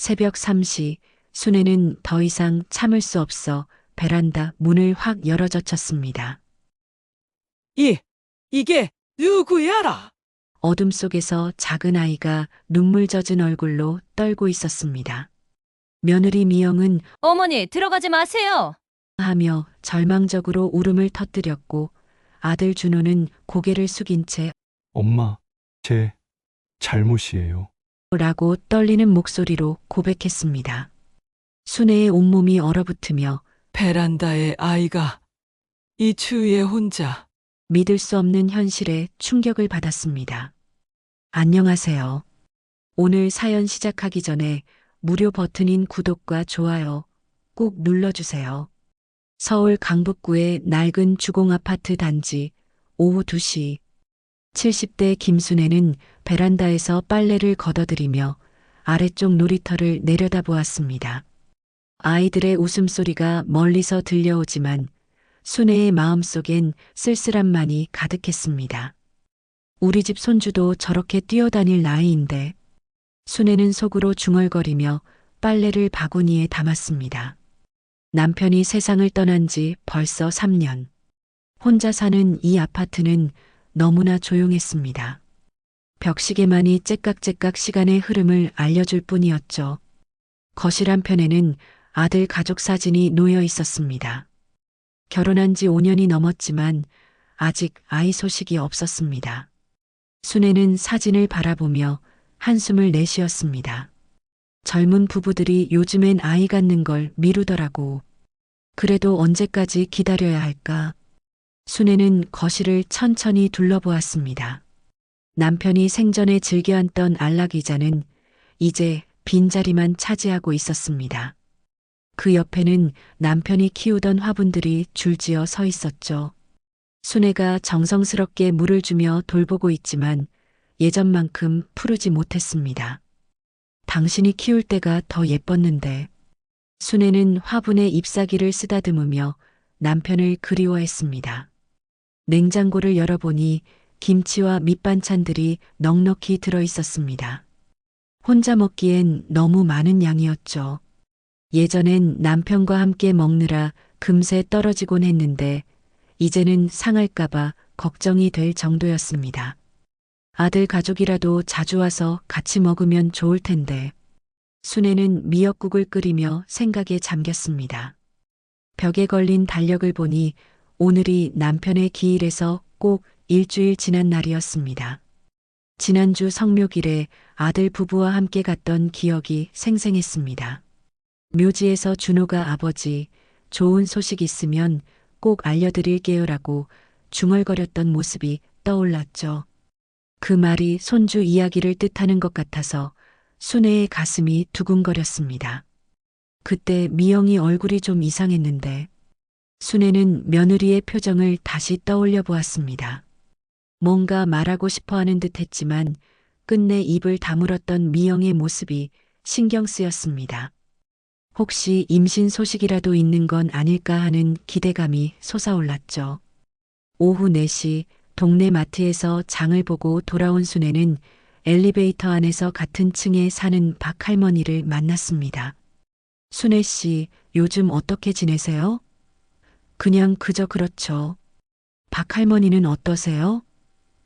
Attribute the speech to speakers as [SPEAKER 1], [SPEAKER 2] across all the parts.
[SPEAKER 1] 새벽 3시 순애는 더 이상 참을 수 없어 베란다 문을 확 열어젖혔습니다.
[SPEAKER 2] 이게 누구야라?
[SPEAKER 1] 어둠 속에서 작은 아이가 눈물 젖은 얼굴로 떨고 있었습니다. 며느리 미영은
[SPEAKER 3] 어머니, 들어가지 마세요.
[SPEAKER 1] 하며 절망적으로 울음을 터뜨렸고 아들 준호는 고개를 숙인 채
[SPEAKER 4] 엄마, 제 잘못이에요.
[SPEAKER 1] 라고 떨리는 목소리로 고백했습니다. 순애의 온몸이 얼어붙으며
[SPEAKER 2] 베란다에 아이가 이 추위에 혼자.
[SPEAKER 1] 믿을 수 없는 현실에 충격을 받았습니다. 안녕하세요. 오늘 사연 시작하기 전에 무료 버튼인 구독과 좋아요 꼭 눌러주세요. 서울 강북구의 낡은 주공아파트 단지 오후 2시 70대 김순애는 베란다에서 빨래를 걷어들이며 아래쪽 놀이터를 내려다보았습니다. 아이들의 웃음소리가 멀리서 들려오지만 순애의 마음속엔 쓸쓸함만이 가득했습니다. 우리 집 손주도 저렇게 뛰어다닐 나이인데 순애는 속으로 중얼거리며 빨래를 바구니에 담았습니다. 남편이 세상을 떠난 지 벌써 3년. 혼자 사는 이 아파트는 너무나 조용했습니다. 벽시계만이 째깍째깍 시간의 흐름을 알려줄 뿐이었죠. 거실 한편에는 아들 가족 사진이 놓여 있었습니다. 결혼한 지 5년이 넘었지만 아직 아이 소식이 없었습니다. 순애는 사진을 바라보며 한숨을 내쉬었습니다. 젊은 부부들이 요즘엔 아이 갖는 걸 미루더라고. 그래도 언제까지 기다려야 할까? 순애는 거실을 천천히 둘러보았습니다. 남편이 생전에 즐겨 앉던 안락의자는 이제 빈자리만 차지하고 있었습니다. 그 옆에는 남편이 키우던 화분들이 줄지어 서 있었죠. 순애가 정성스럽게 물을 주며 돌보고 있지만 예전만큼 푸르지 못했습니다. 당신이 키울 때가 더 예뻤는데. 순애는 화분에 잎사귀를 쓰다듬으며 남편을 그리워했습니다. 냉장고를 열어보니 김치와 밑반찬들이 넉넉히 들어 있었습니다. 혼자 먹기엔 너무 많은 양이었죠. 예전엔 남편과 함께 먹느라 금세 떨어지곤 했는데 이제는 상할까봐 걱정이 될 정도였습니다. 아들 가족이라도 자주 와서 같이 먹으면 좋을 텐데. 순애는 미역국을 끓이며 생각에 잠겼습니다. 벽에 걸린 달력을 보니 오늘이 남편의 기일에서 꼭 일주일 지난 날이었습니다. 지난주 성묘길에 아들 부부와 함께 갔던 기억이 생생했습니다. 묘지에서 준호가 아버지, 좋은 소식 있으면 꼭 알려드릴게요라고 중얼거렸던 모습이 떠올랐죠. 그 말이 손주 이야기를 뜻하는 것 같아서 순애의 가슴이 두근거렸습니다. 그때 미영이 얼굴이 좀 이상했는데 순애는 며느리의 표정을 다시 떠올려 보았습니다. 뭔가 말하고 싶어 하는 듯 했지만 끝내 입을 다물었던 미영의 모습이 신경 쓰였습니다. 혹시 임신 소식이라도 있는 건 아닐까 하는 기대감이 솟아올랐죠. 오후 4시 동네 마트에서 장을 보고 돌아온 순애는 엘리베이터 안에서 같은 층에 사는 박 할머니를 만났습니다. 순애 씨, 요즘 어떻게 지내세요? 그냥 그저 그렇죠. 박 할머니는 어떠세요?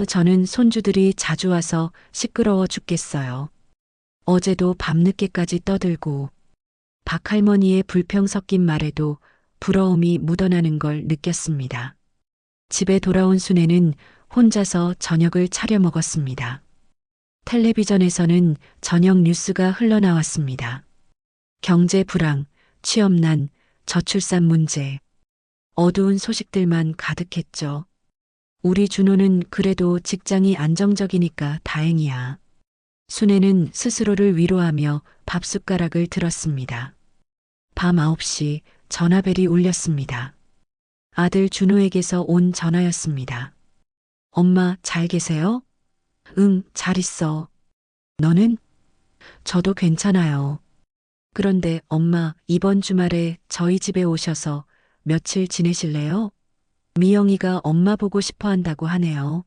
[SPEAKER 1] 저는 손주들이 자주 와서 시끄러워 죽겠어요. 어제도 밤늦게까지 떠들고. 박 할머니의 불평 섞인 말에도 부러움이 묻어나는 걸 느꼈습니다. 집에 돌아온 순애는 혼자서 저녁을 차려 먹었습니다. 텔레비전에서는 저녁 뉴스가 흘러나왔습니다. 경제 불황, 취업난, 저출산 문제. 어두운 소식들만 가득했죠. 우리 준호는 그래도 직장이 안정적이니까 다행이야. 순애는 스스로를 위로하며 밥숟가락을 들었습니다. 밤 9시 전화벨이 울렸습니다. 아들 준호에게서 온 전화였습니다. 엄마 잘 계세요? 응, 잘 있어. 너는? 저도 괜찮아요. 그런데 엄마 이번 주말에 저희 집에 오셔서 며칠 지내실래요? 미영이가 엄마 보고 싶어 한다고 하네요.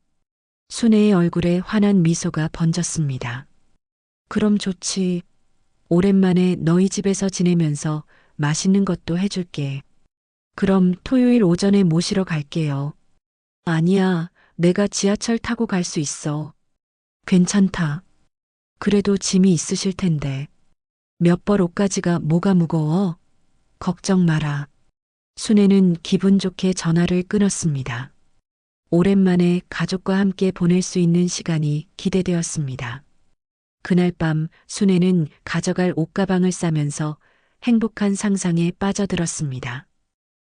[SPEAKER 1] 순애의 얼굴에 환한 미소가 번졌습니다. 그럼 좋지. 오랜만에 너희 집에서 지내면서 맛있는 것도 해줄게. 그럼 토요일 오전에 모시러 갈게요. 아니야, 내가 지하철 타고 갈 수 있어. 괜찮다. 그래도 짐이 있으실 텐데. 몇 벌 옷가지가 뭐가 무거워? 걱정 마라. 순애는 기분 좋게 전화를 끊었습니다. 오랜만에 가족과 함께 보낼 수 있는 시간이 기대되었습니다. 그날 밤 순애는 가져갈 옷가방을 싸면서 행복한 상상에 빠져들었습니다.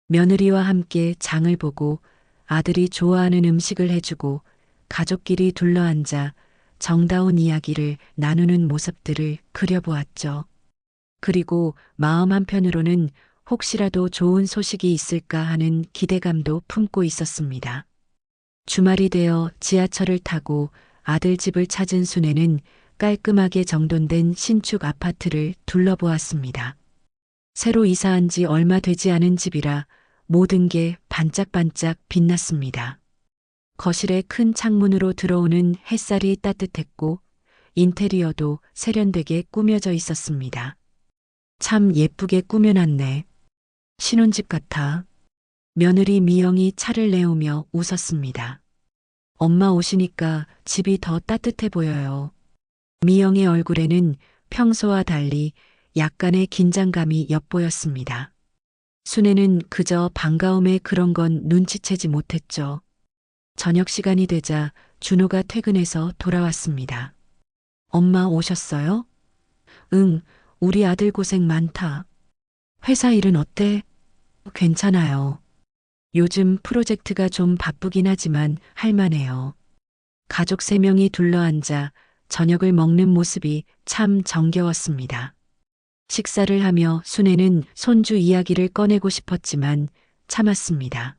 [SPEAKER 1] 며느리와 함께 장을 보고 아들이 좋아하는 음식을 해주고 가족끼리 둘러앉아 정다운 이야기를 나누는 모습들을 그려보았죠. 그리고 마음 한편으로는 혹시라도 좋은 소식이 있을까 하는 기대감도 품고 있었습니다. 주말이 되어 지하철을 타고 아들 집을 찾은 순애는 깔끔하게 정돈된 신축 아파트를 둘러보았습니다. 새로 이사한 지 얼마 되지 않은 집이라 모든 게 반짝반짝 빛났습니다. 거실에 큰 창문으로 들어오는 햇살이 따뜻했고 인테리어도 세련되게 꾸며져 있었습니다. 참 예쁘게 꾸며놨네. 신혼집 같아. 며느리 미영이 차를 내오며 웃었습니다. 엄마 오시니까 집이 더 따뜻해 보여요. 미영의 얼굴에는 평소와 달리 약간의 긴장감이 엿보였습니다. 순애는 그저 반가움에 그런 건 눈치채지 못했죠. 저녁 시간이 되자 준호가 퇴근해서 돌아왔습니다. 엄마 오셨어요? 응, 우리 아들 고생 많다. 회사 일은 어때? 괜찮아요. 요즘 프로젝트가 좀 바쁘긴 하지만 할만해요. 가족 3명이 둘러앉아 저녁을 먹는 모습이 참 정겨웠습니다. 식사를 하며 순애는 손주 이야기를 꺼내고 싶었지만 참았습니다.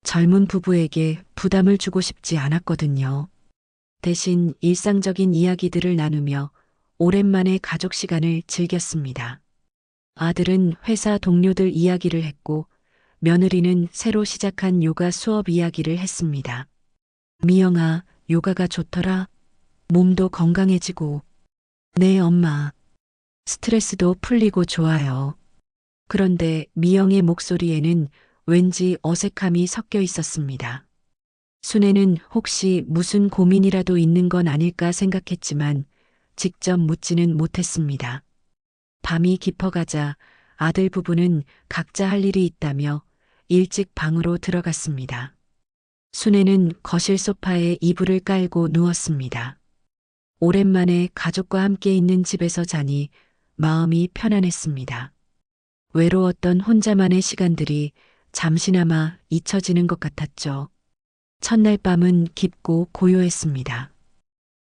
[SPEAKER 1] 젊은 부부에게 부담을 주고 싶지 않았거든요. 대신 일상적인 이야기들을 나누며 오랜만에 가족 시간을 즐겼습니다. 아들은 회사 동료들 이야기를 했고 며느리는 새로 시작한 요가 수업 이야기를 했습니다. 미영아, 요가가 좋더라. 몸도 건강해지고. 네, 엄마. 스트레스도 풀리고 좋아요. 그런데 미영의 목소리에는 왠지 어색함이 섞여 있었습니다. 순애는 혹시 무슨 고민이라도 있는 건 아닐까 생각했지만 직접 묻지는 못했습니다. 밤이 깊어가자 아들 부부는 각자 할 일이 있다며 일찍 방으로 들어갔습니다. 순애는 거실 소파에 이불을 깔고 누웠습니다. 오랜만에 가족과 함께 있는 집에서 자니 마음이 편안했습니다. 외로웠던 혼자만의 시간들이 잠시나마 잊혀지는 것 같았죠. 첫날 밤은 깊고 고요했습니다.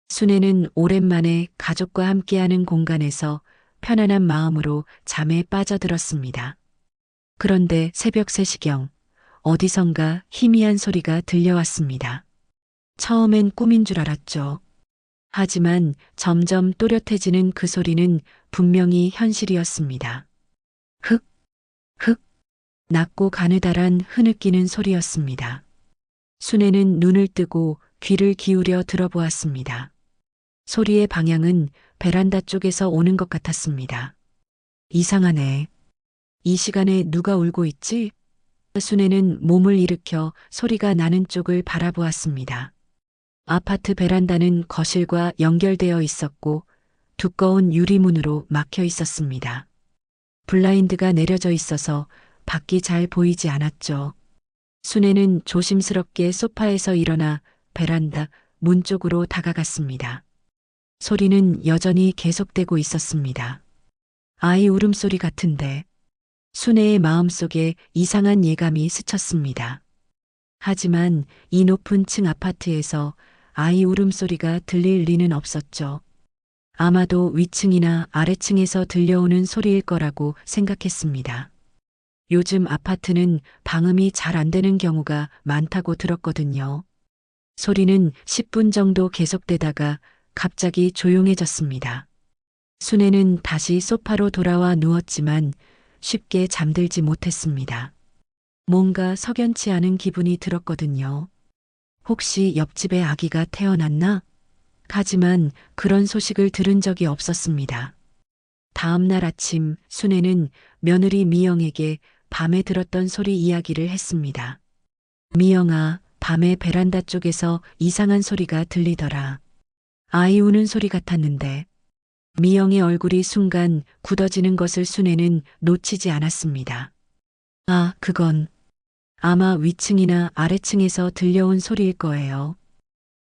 [SPEAKER 1] 순애는 오랜만에 가족과 함께하는 공간에서 편안한 마음으로 잠에 빠져들었습니다. 그런데 새벽 3시경 어디선가 희미한 소리가 들려왔습니다. 처음엔 꿈인 줄 알았죠. 하지만 점점 또렷해지는 그 소리는 분명히 현실이었습니다. 흑, 흑, 낮고 가느다란 흐느끼는 소리였습니다. 순애는 눈을 뜨고 귀를 기울여 들어보았습니다. 소리의 방향은 베란다 쪽에서 오는 것 같았습니다. 이상하네. 이 시간에 누가 울고 있지? 순애는 몸을 일으켜 소리가 나는 쪽을 바라보았습니다. 아파트 베란다는 거실과 연결되어 있었고 두꺼운 유리문으로 막혀 있었습니다. 블라인드가 내려져 있어서 밖이 잘 보이지 않았죠. 순애는 조심스럽게 소파에서 일어나 베란다 문 쪽으로 다가갔습니다. 소리는 여전히 계속되고 있었습니다. 아이 울음소리 같은데 순애의 마음속에 이상한 예감이 스쳤습니다. 하지만 이 높은 층 아파트에서 아이 울음소리가 들릴 리는 없었죠. 아마도 위층이나 아래층에서 들려오는 소리일 거라고 생각했습니다. 요즘 아파트는 방음이 잘 안 되는 경우가 많다고 들었거든요. 소리는 10분 정도 계속되다가 갑자기 조용해졌습니다. 순애는 다시 소파로 돌아와 누웠지만 쉽게 잠들지 못했습니다. 뭔가 석연치 않은 기분이 들었거든요. 혹시 옆집에 아기가 태어났나? 하지만 그런 소식을 들은 적이 없었습니다. 다음 날 아침 순애는 며느리 미영에게 밤에 들었던 소리 이야기를 했습니다. 미영아, 밤에 베란다 쪽에서 이상한 소리가 들리더라. 아이 우는 소리 같았는데. 미영의 얼굴이 순간 굳어지는 것을 순애는 놓치지 않았습니다. 아, 그건 아마 위층이나 아래층에서 들려온 소리일 거예요.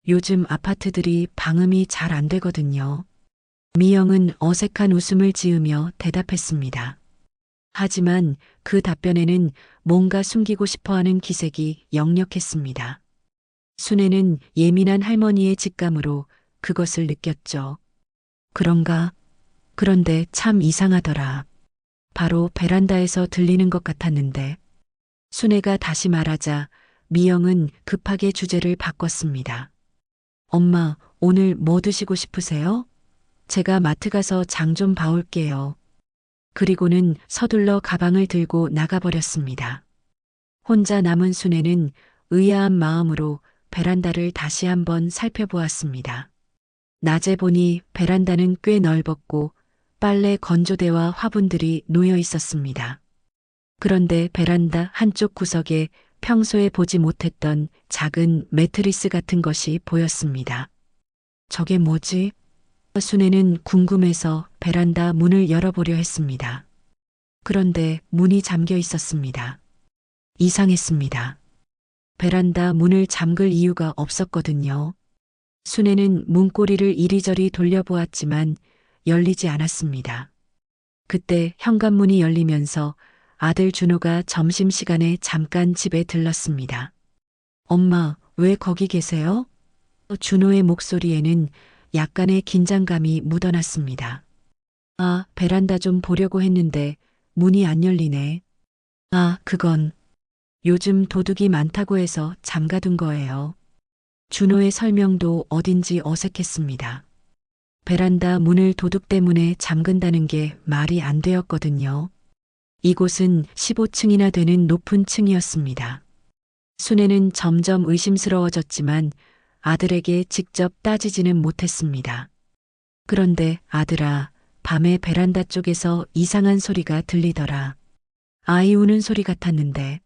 [SPEAKER 1] 요즘 아파트들이 방음이 잘 안 되거든요. 미영은 어색한 웃음을 지으며 대답했습니다. 하지만 그 답변에는 뭔가 숨기고 싶어 하는 기색이 역력했습니다. 순애는 예민한 할머니의 직감으로 그것을 느꼈죠. 그런가? 그런데 참 이상하더라. 바로 베란다에서 들리는 것 같았는데. 순애가 다시 말하자 미영은 급하게 주제를 바꿨습니다. 엄마, 오늘 뭐 드시고 싶으세요? 제가 마트 가서 장 좀 봐올게요. 그리고는 서둘러 가방을 들고 나가버렸습니다. 혼자 남은 순애는 의아한 마음으로 베란다를 다시 한번 살펴보았습니다. 낮에 보니 베란다는 꽤 넓었고 빨래 건조대와 화분들이 놓여 있었습니다. 그런데 베란다 한쪽 구석에 평소에 보지 못했던 작은 매트리스 같은 것이 보였습니다. 저게 뭐지? 순애는 궁금해서 베란다 문을 열어보려 했습니다. 그런데 문이 잠겨 있었습니다. 이상했습니다. 베란다 문을 잠글 이유가 없었거든요. 순애는 문고리를 이리저리 돌려보았지만 열리지 않았습니다. 그때 현관문이 열리면서 아들 준호가 점심시간에 잠깐 집에 들렀습니다. 엄마, 왜 거기 계세요? 준호의 목소리에는 약간의 긴장감이 묻어났습니다. 아, 베란다 좀 보려고 했는데 문이 안 열리네. 아, 그건 요즘 도둑이 많다고 해서 잠가둔 거예요. 준호의 설명도 어딘지 어색했습니다. 베란다 문을 도둑 때문에 잠근다는 게 말이 안 되었거든요. 이곳은 15층이나 되는 높은 층이었습니다. 순애는 점점 의심스러워졌지만 아들에게 직접 따지지는 못했습니다. 그런데 아들아, 밤에 베란다 쪽에서 이상한 소리가 들리더라. 아이 우는 소리 같았는데.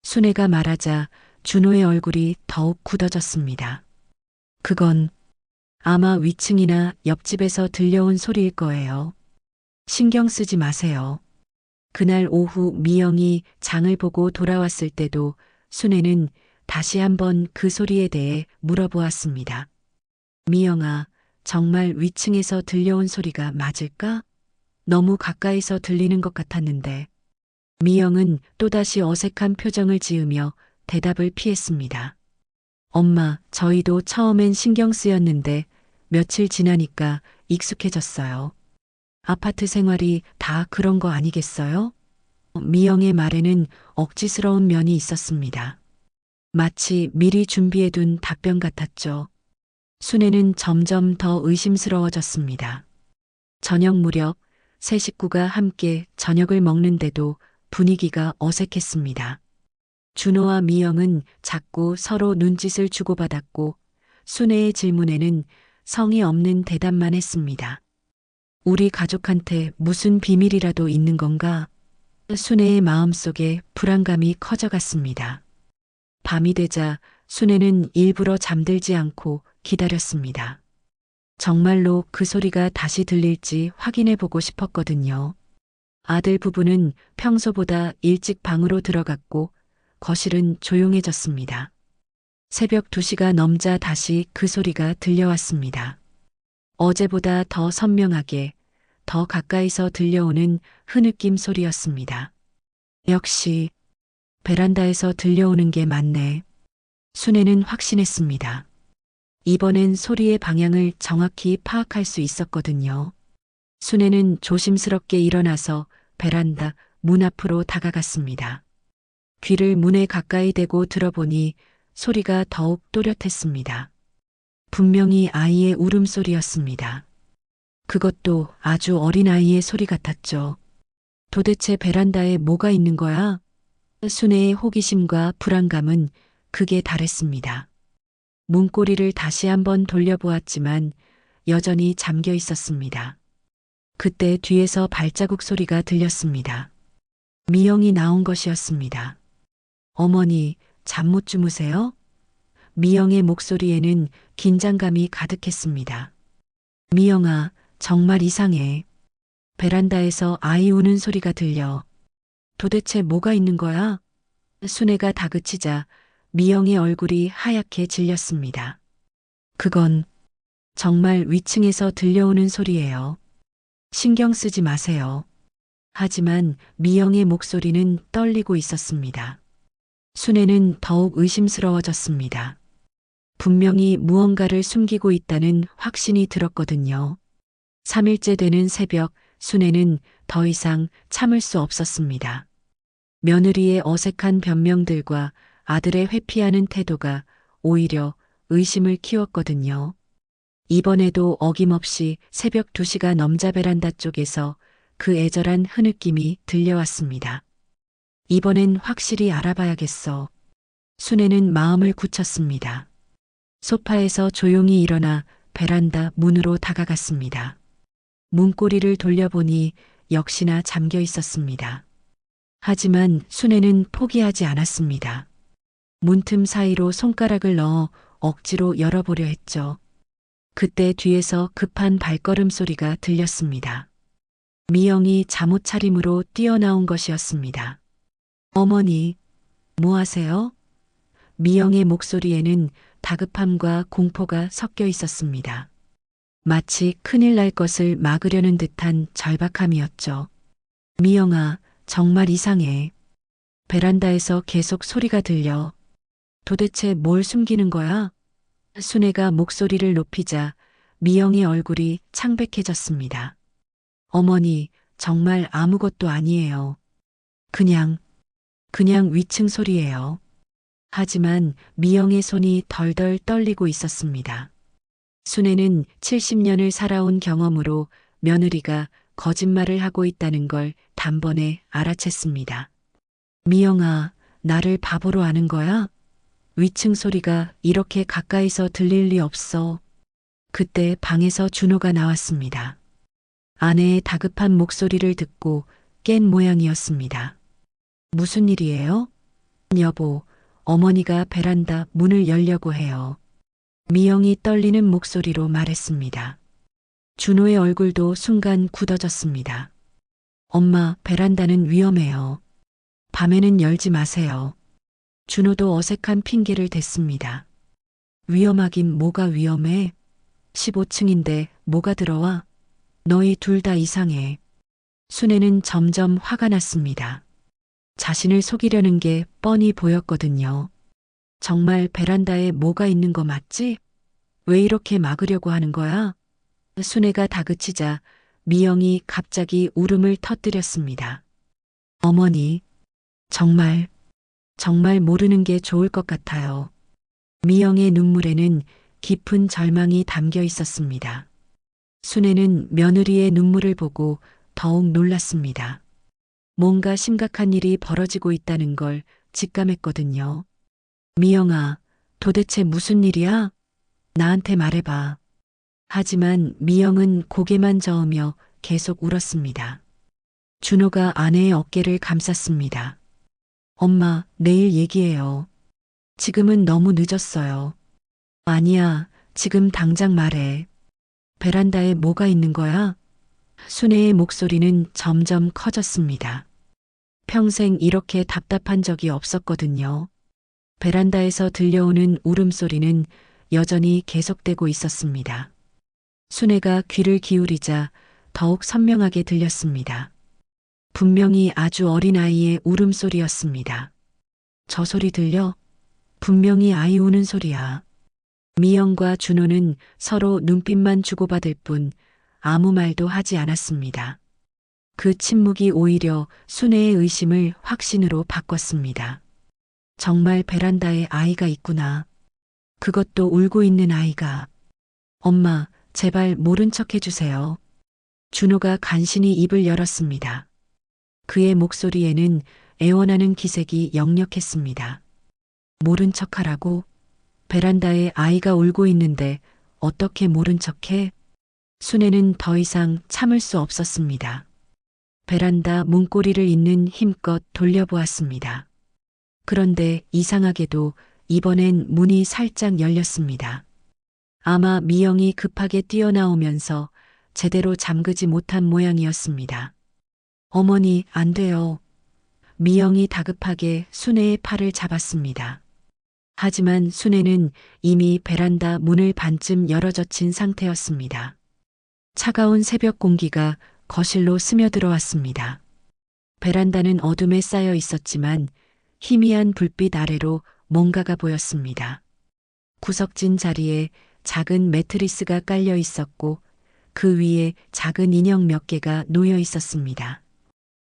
[SPEAKER 1] 순애가 말하자 준호의 얼굴이 더욱 굳어졌습니다. 그건 아마 위층이나 옆집에서 들려온 소리일 거예요. 신경 쓰지 마세요. 그날 오후 미영이 장을 보고 돌아왔을 때도 순애는 다시 한번 그 소리에 대해 물어보았습니다. 미영아, 정말 위층에서 들려온 소리가 맞을까? 너무 가까이서 들리는 것 같았는데. 미영은 또다시 어색한 표정을 지으며 대답을 피했습니다. 엄마, 저희도 처음엔 신경 쓰였는데 며칠 지나니까 익숙해졌어요. 아파트 생활이 다 그런 거 아니겠어요? 미영의 말에는 억지스러운 면이 있었습니다. 마치 미리 준비해둔 답변 같았죠. 순애는 점점 더 의심스러워졌습니다. 저녁 무렵 세 식구가 함께 저녁을 먹는데도 분위기가 어색했습니다. 준호와 미영은 자꾸 서로 눈짓을 주고받았고 순애의 질문에는 성의 없는 대답만 했습니다. 우리 가족한테 무슨 비밀이라도 있는 건가? 순애의 마음속에 불안감이 커져갔습니다. 밤이 되자 순애는 일부러 잠들지 않고 기다렸습니다. 정말로 그 소리가 다시 들릴지 확인해 보고 싶었거든요. 아들 부부는 평소보다 일찍 방으로 들어갔고 거실은 조용해졌습니다. 새벽 2시가 넘자 다시 그 소리가 들려왔습니다. 어제보다 더 선명하게, 더 가까이서 들려오는 흐느낌 소리였습니다. 역시 베란다에서 들려오는 게 맞네. 순애는 확신했습니다. 이번엔 소리의 방향을 정확히 파악할 수 있었거든요. 순애는 조심스럽게 일어나서 베란다 문 앞으로 다가갔습니다. 귀를 문에 가까이 대고 들어보니 소리가 더욱 또렷했습니다. 분명히 아이의 울음소리였습니다. 그것도 아주 어린 아이의 소리 같았죠. 도대체 베란다에 뭐가 있는 거야? 순애의 호기심과 불안감은 극에 달했습니다. 문고리를 다시 한번 돌려보았지만 여전히 잠겨 있었습니다. 그때 뒤에서 발자국 소리가 들렸습니다. 미영이 나온 것이었습니다. 어머니, 잠 못 주무세요? 미영의 목소리에는 긴장감이 가득했습니다. 미영아, 정말 이상해. 베란다에서 아이 우는 소리가 들려. 도대체 뭐가 있는 거야? 순애가 다그치자 미영의 얼굴이 하얗게 질렸습니다. 그건 정말 위층에서 들려오는 소리예요. 신경 쓰지 마세요. 하지만 미영의 목소리는 떨리고 있었습니다. 순애는 더욱 의심스러워졌습니다. 분명히 무언가를 숨기고 있다는 확신이 들었거든요. 3일째 되는 새벽, 순애는 더 이상 참을 수 없었습니다. 며느리의 어색한 변명들과 아들의 회피하는 태도가 오히려 의심을 키웠거든요. 이번에도 어김없이 새벽 2시가 넘자 베란다 쪽에서 그 애절한 흐느낌이 들려왔습니다. 이번엔 확실히 알아봐야겠어. 순애는 마음을 굳혔습니다. 소파에서 조용히 일어나 베란다 문으로 다가갔습니다. 문고리를 돌려보니 역시나 잠겨 있었습니다. 하지만 순애는 포기하지 않았습니다. 문틈 사이로 손가락을 넣어 억지로 열어보려 했죠. 그때 뒤에서 급한 발걸음 소리가 들렸습니다. 미영이 잠옷 차림으로 뛰어나온 것이었습니다. 어머니, 뭐 하세요? 미영의 목소리에는 다급함과 공포가 섞여 있었습니다. 마치 큰일 날 것을 막으려는 듯한 절박함이었죠. 미영아, 정말 이상해. 베란다에서 계속 소리가 들려. 도대체 뭘 숨기는 거야? 순애가 목소리를 높이자 미영의 얼굴이 창백해졌습니다. 어머니, 정말 아무것도 아니에요. 그냥 위층 소리예요. 하지만 미영의 손이 덜덜 떨리고 있었습니다. 순애는 70년을 살아온 경험으로 며느리가 거짓말을 하고 있다는 걸 단번에 알아챘습니다. 미영아, 나를 바보로 아는 거야? 위층 소리가 이렇게 가까이서 들릴 리 없어. 그때 방에서 준호가 나왔습니다. 아내의 다급한 목소리를 듣고 깬 모양이었습니다. 무슨 일이에요? 여보, 어머니가 베란다 문을 열려고 해요. 미영이 떨리는 목소리로 말했습니다. 준호의 얼굴도 순간 굳어졌습니다. 엄마, 베란다는 위험해요. 밤에는 열지 마세요. 준호도 어색한 핑계를 댔습니다. 위험하긴 뭐가 위험해? 15층인데 뭐가 들어와? 너희 둘 다 이상해. 순애는 점점 화가 났습니다. 자신을 속이려는 게 뻔히 보였거든요. 정말 베란다에 뭐가 있는 거 맞지? 왜 이렇게 막으려고 하는 거야? 순애가 다그치자 미영이 갑자기 울음을 터뜨렸습니다. 어머니, 정말 모르는 게 좋을 것 같아요. 미영의 눈물에는 깊은 절망이 담겨 있었습니다. 순애는 며느리의 눈물을 보고 더욱 놀랐습니다. 뭔가 심각한 일이 벌어지고 있다는 걸 직감했거든요. 미영아, 도대체 무슨 일이야? 나한테 말해봐. 하지만 미영은 고개만 저으며 계속 울었습니다. 준호가 아내의 어깨를 감쌌습니다. 엄마, 내일 얘기해요. 지금은 너무 늦었어요. 아니야, 지금 당장 말해. 베란다에 뭐가 있는 거야? 순애의 목소리는 점점 커졌습니다. 평생 이렇게 답답한 적이 없었거든요. 베란다에서 들려오는 울음소리는 여전히 계속되고 있었습니다. 순애가 귀를 기울이자 더욱 선명하게 들렸습니다. 분명히 아주 어린 아이의 울음소리였습니다. 저 소리 들려? 분명히 아이 우는 소리야. 미영과 준호는 서로 눈빛만 주고받을 뿐 아무 말도 하지 않았습니다. 그 침묵이 오히려 순애의 의심을 확신으로 바꿨습니다. 정말 베란다에 아이가 있구나. 그것도 울고 있는 아이가. 엄마, 제발 모른 척 해주세요. 준호가 간신히 입을 열었습니다. 그의 목소리에는 애원하는 기색이 역력했습니다. 모른 척하라고? 베란다에 아이가 울고 있는데 어떻게 모른 척해? 순애는 더 이상 참을 수 없었습니다. 베란다 문고리를 있는 힘껏 돌려보았습니다. 그런데 이상하게도 이번엔 문이 살짝 열렸습니다. 아마 미영이 급하게 뛰어나오면서 제대로 잠그지 못한 모양이었습니다. 어머니, 안 돼요. 미영이 다급하게 순애의 팔을 잡았습니다. 하지만 순애는 이미 베란다 문을 반쯤 열어젖힌 상태였습니다. 차가운 새벽 공기가 거실로 스며들어왔습니다. 베란다는 어둠에 쌓여 있었지만 희미한 불빛 아래로 뭔가가 보였습니다. 구석진 자리에 작은 매트리스가 깔려 있었고 그 위에 작은 인형 몇 개가 놓여 있었습니다.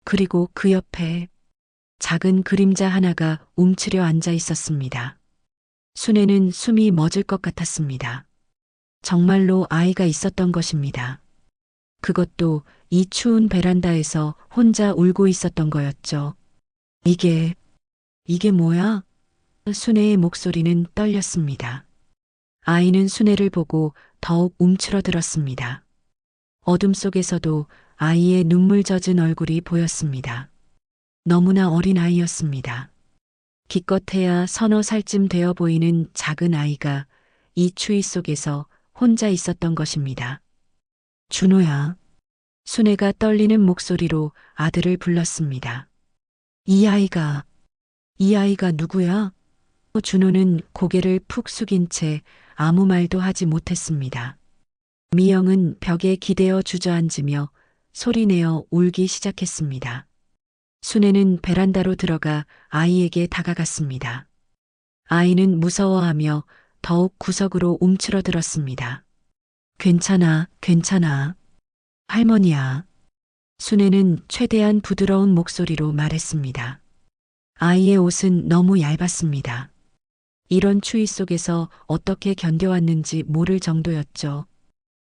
[SPEAKER 1] 그리고 그 옆에 작은 그림자 하나가 움츠려 앉아 있었습니다. 순애는 숨이 멎을 것 같았습니다. 정말로 아이가 있었던 것입니다. 그것도 이 추운 베란다에서 혼자 울고 있었던 거였죠. 이게 뭐야? 순애의 목소리는 떨렸습니다. 아이는 순애를 보고 더욱 움츠러들었습니다. 어둠 속에서도 아이의 눈물 젖은 얼굴이 보였습니다. 너무나 어린 아이였습니다. 기껏해야 서너 살쯤 되어 보이는 작은 아이가 이 추위 속에서 혼자 있었던 것입니다. 준호야. 순애가 떨리는 목소리로 아들을 불렀습니다. 이 아이가 누구야? 준호는 고개를 푹 숙인 채 아무 말도 하지 못했습니다. 미영은 벽에 기대어 주저앉으며 소리내어 울기 시작했습니다. 순애는 베란다로 들어가 아이에게 다가갔습니다. 아이는 무서워하며 더욱 구석으로 움츠러들었습니다. 괜찮아. 할머니야. 순애는 최대한 부드러운 목소리로 말했습니다. 아이의 옷은 너무 얇았습니다. 이런 추위 속에서 어떻게 견뎌왔는지 모를 정도였죠.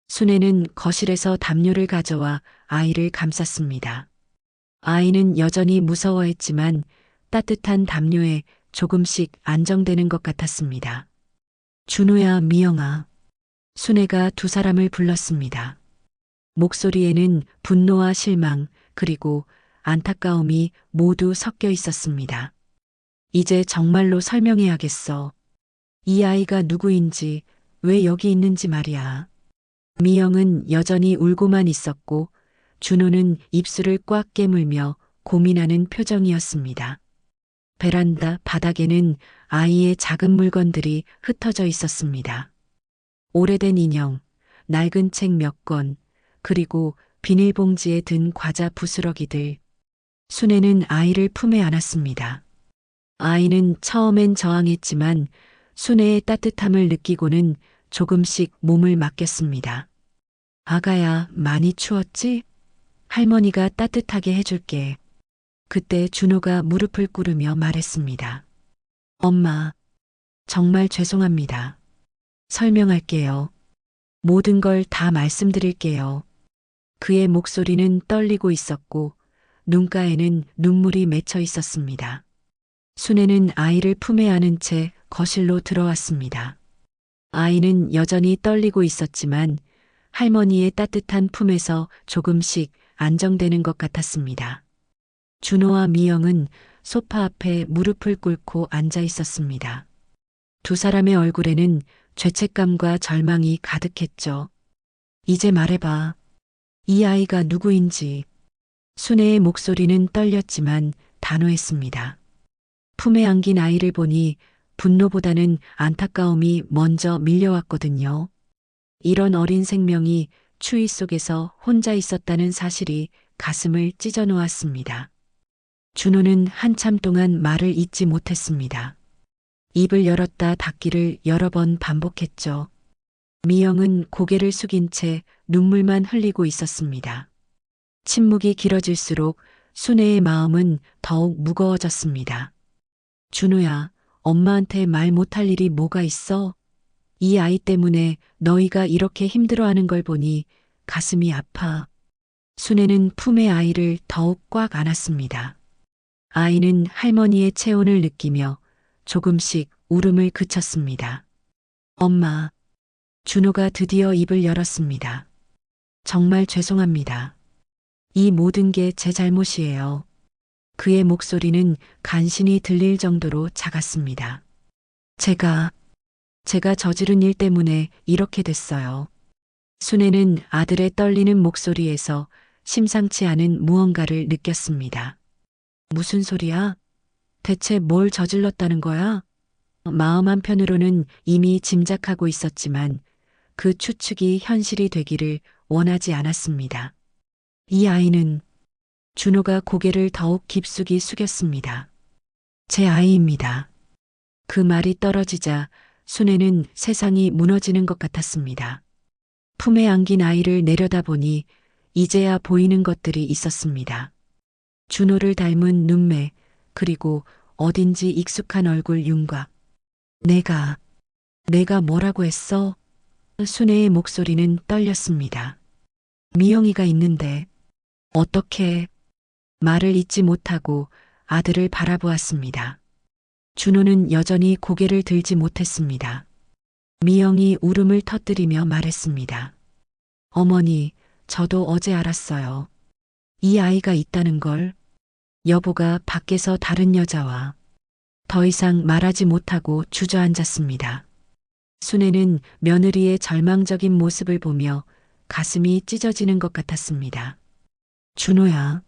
[SPEAKER 1] 순애는 거실에서 담요를 가져와 아이를 감쌌습니다. 아이는 여전히 무서워했지만 따뜻한 담요에 조금씩 안정되는 것 같았습니다. 준호야, 미영아. 순애가 두 사람을 불렀습니다. 목소리에는 분노와 실망 그리고 안타까움이 모두 섞여 있었습니다. 이제 정말로 설명해야겠어. 이 아이가 누구인지, 왜 여기 있는지 말이야. 미영은 여전히 울고만 있었고 준호는 입술을 꽉 깨물며 고민하는 표정이었습니다. 베란다 바닥에는 아이의 작은 물건들이 흩어져 있었습니다. 오래된 인형, 낡은 책 몇 권, 그리고 비닐봉지에 든 과자 부스러기들. 순애는 아이를 품에 안았습니다. 아이는 처음엔 저항했지만 순애의 따뜻함을 느끼고는 조금씩 몸을 맡겼습니다. 아가야, 많이 추웠지? 할머니가 따뜻하게 해줄게. 그때 준호가 무릎을 꿇으며 말했습니다. 엄마, 정말 죄송합니다. 설명할게요. 모든 걸 다 말씀드릴게요. 그의 목소리는 떨리고 있었고 눈가에는 눈물이 맺혀 있었습니다. 순애는 아이를 품에 안은 채 거실로 들어왔습니다. 아이는 여전히 떨리고 있었지만 할머니의 따뜻한 품에서 조금씩 안정되는 것 같았습니다. 준호와 미영은 소파 앞에 무릎을 꿇고 앉아 있었습니다. 두 사람의 얼굴에는 죄책감과 절망이 가득했죠. 이제 말해봐. 이 아이가 누구인지. 순애의 목소리는 떨렸지만 단호했습니다. 품에 안긴 아이를 보니 분노보다는 안타까움이 먼저 밀려왔거든요. 이런 어린 생명이 추위 속에서 혼자 있었다는 사실이 가슴을 찢어 놓았습니다. 준호는 한참 동안 말을 잇지 못했습니다. 입을 열었다 닫기를 여러 번 반복했죠. 미영은 고개를 숙인 채 눈물만 흘리고 있었습니다. 침묵이 길어질수록 순애의 마음은 더욱 무거워졌습니다. 준호야, 엄마한테 말 못할 일이 뭐가 있어? 이 아이 때문에 너희가 이렇게 힘들어하는 걸 보니 가슴이 아파. 순애는 품에 아이를 더욱 꽉 안았습니다. 아이는 할머니의 체온을 느끼며 조금씩 울음을 그쳤습니다. 엄마. 준호가 드디어 입을 열었습니다. 정말 죄송합니다. 이 모든 게 제 잘못이에요. 그의 목소리는 간신히 들릴 정도로 작았습니다. 제가 저지른 일 때문에 이렇게 됐어요. 순애는 아들의 떨리는 목소리에서 심상치 않은 무언가를 느꼈습니다. 무슨 소리야? 대체 뭘 저질렀다는 거야? 마음 한편으로는 이미 짐작하고 있었지만 그 추측이 현실이 되기를 원하지 않았습니다. 이 아이는 준호가 고개를 더욱 깊숙이 숙였습니다. 제 아이입니다. 그 말이 떨어지자 순애는 세상이 무너지는 것 같았습니다. 품에 안긴 아이를 내려다보니 이제야 보이는 것들이 있었습니다. 준호를 닮은 눈매, 그리고 어딘지 익숙한 얼굴 윤곽. 내가 뭐라고 했어? 순애의 목소리는 떨렸습니다. 미영이가 있는데 어떻게 말을 잇지 못하고 아들을 바라보았습니다. 준호는 여전히 고개를 들지 못했습니다. 미영이 울음을 터뜨리며 말했습니다. 어머니, 저도 어제 알았어요. 이 아이가 있다는 걸. 여보가 밖에서 다른 여자와 더 이상 말하지 못하고 주저앉았습니다. 순애는 며느리의 절망적인 모습을 보며 가슴이 찢어지는 것 같았습니다. 준호야.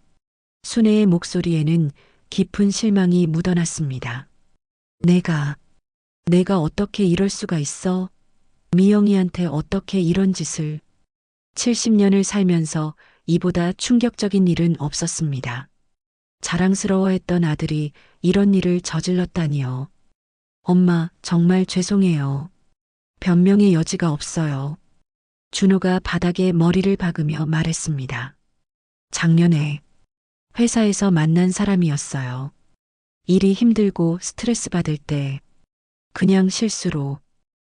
[SPEAKER 1] 순애의 목소리에는 깊은 실망이 묻어났습니다. 내가 어떻게 이럴 수가 있어? 미영이한테 어떻게 이런 짓을. 70년을 살면서 이보다 충격적인 일은 없었습니다. 자랑스러워했던 아들이 이런 일을 저질렀다니요. 엄마, 정말 죄송해요. 변명의 여지가 없어요. 준호가 바닥에 머리를 박으며 말했습니다. 작년에 회사에서 만난 사람이었어요. 일이 힘들고 스트레스 받을 때 그냥 실수로.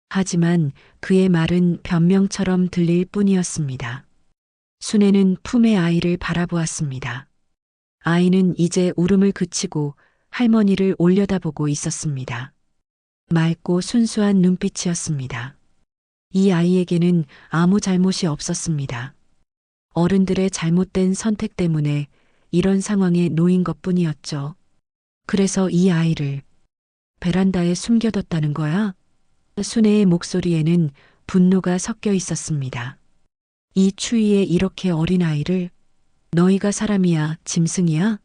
[SPEAKER 1] 하지만 그의 말은 변명처럼 들릴 뿐이었습니다. 순애는 품의 아이를 바라보았습니다. 아이는 이제 울음을 그치고 할머니를 올려다보고 있었습니다. 맑고 순수한 눈빛이었습니다. 이 아이에게는 아무 잘못이 없었습니다. 어른들의 잘못된 선택 때문에 이런 상황에 놓인 것뿐이었죠. 그래서 이 아이를 베란다에 숨겨뒀다는 거야? 순애의 목소리에는 분노가 섞여 있었습니다. 이 추위에 이렇게 어린 아이를. 너희가 사람이야, 짐승이야?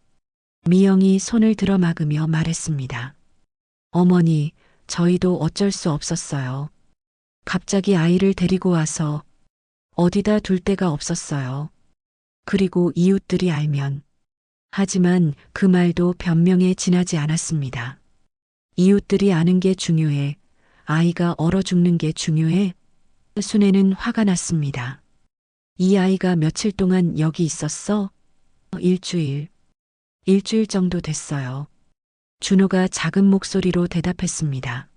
[SPEAKER 1] 미영이 손을 들어 막으며 말했습니다. 어머니, 저희도 어쩔 수 없었어요. 갑자기 아이를 데리고 와서 어디다 둘 데가 없었어요. 그리고 이웃들이 알면. 하지만 그 말도 변명에 지나지 않았습니다. 이웃들이 아는 게 중요해. 아이가 얼어 죽는 게 중요해. 순애는 화가 났습니다. 이 아이가 며칠 동안 여기 있었어? 일주일 정도 됐어요. 준호가 작은 목소리로 대답했습니다.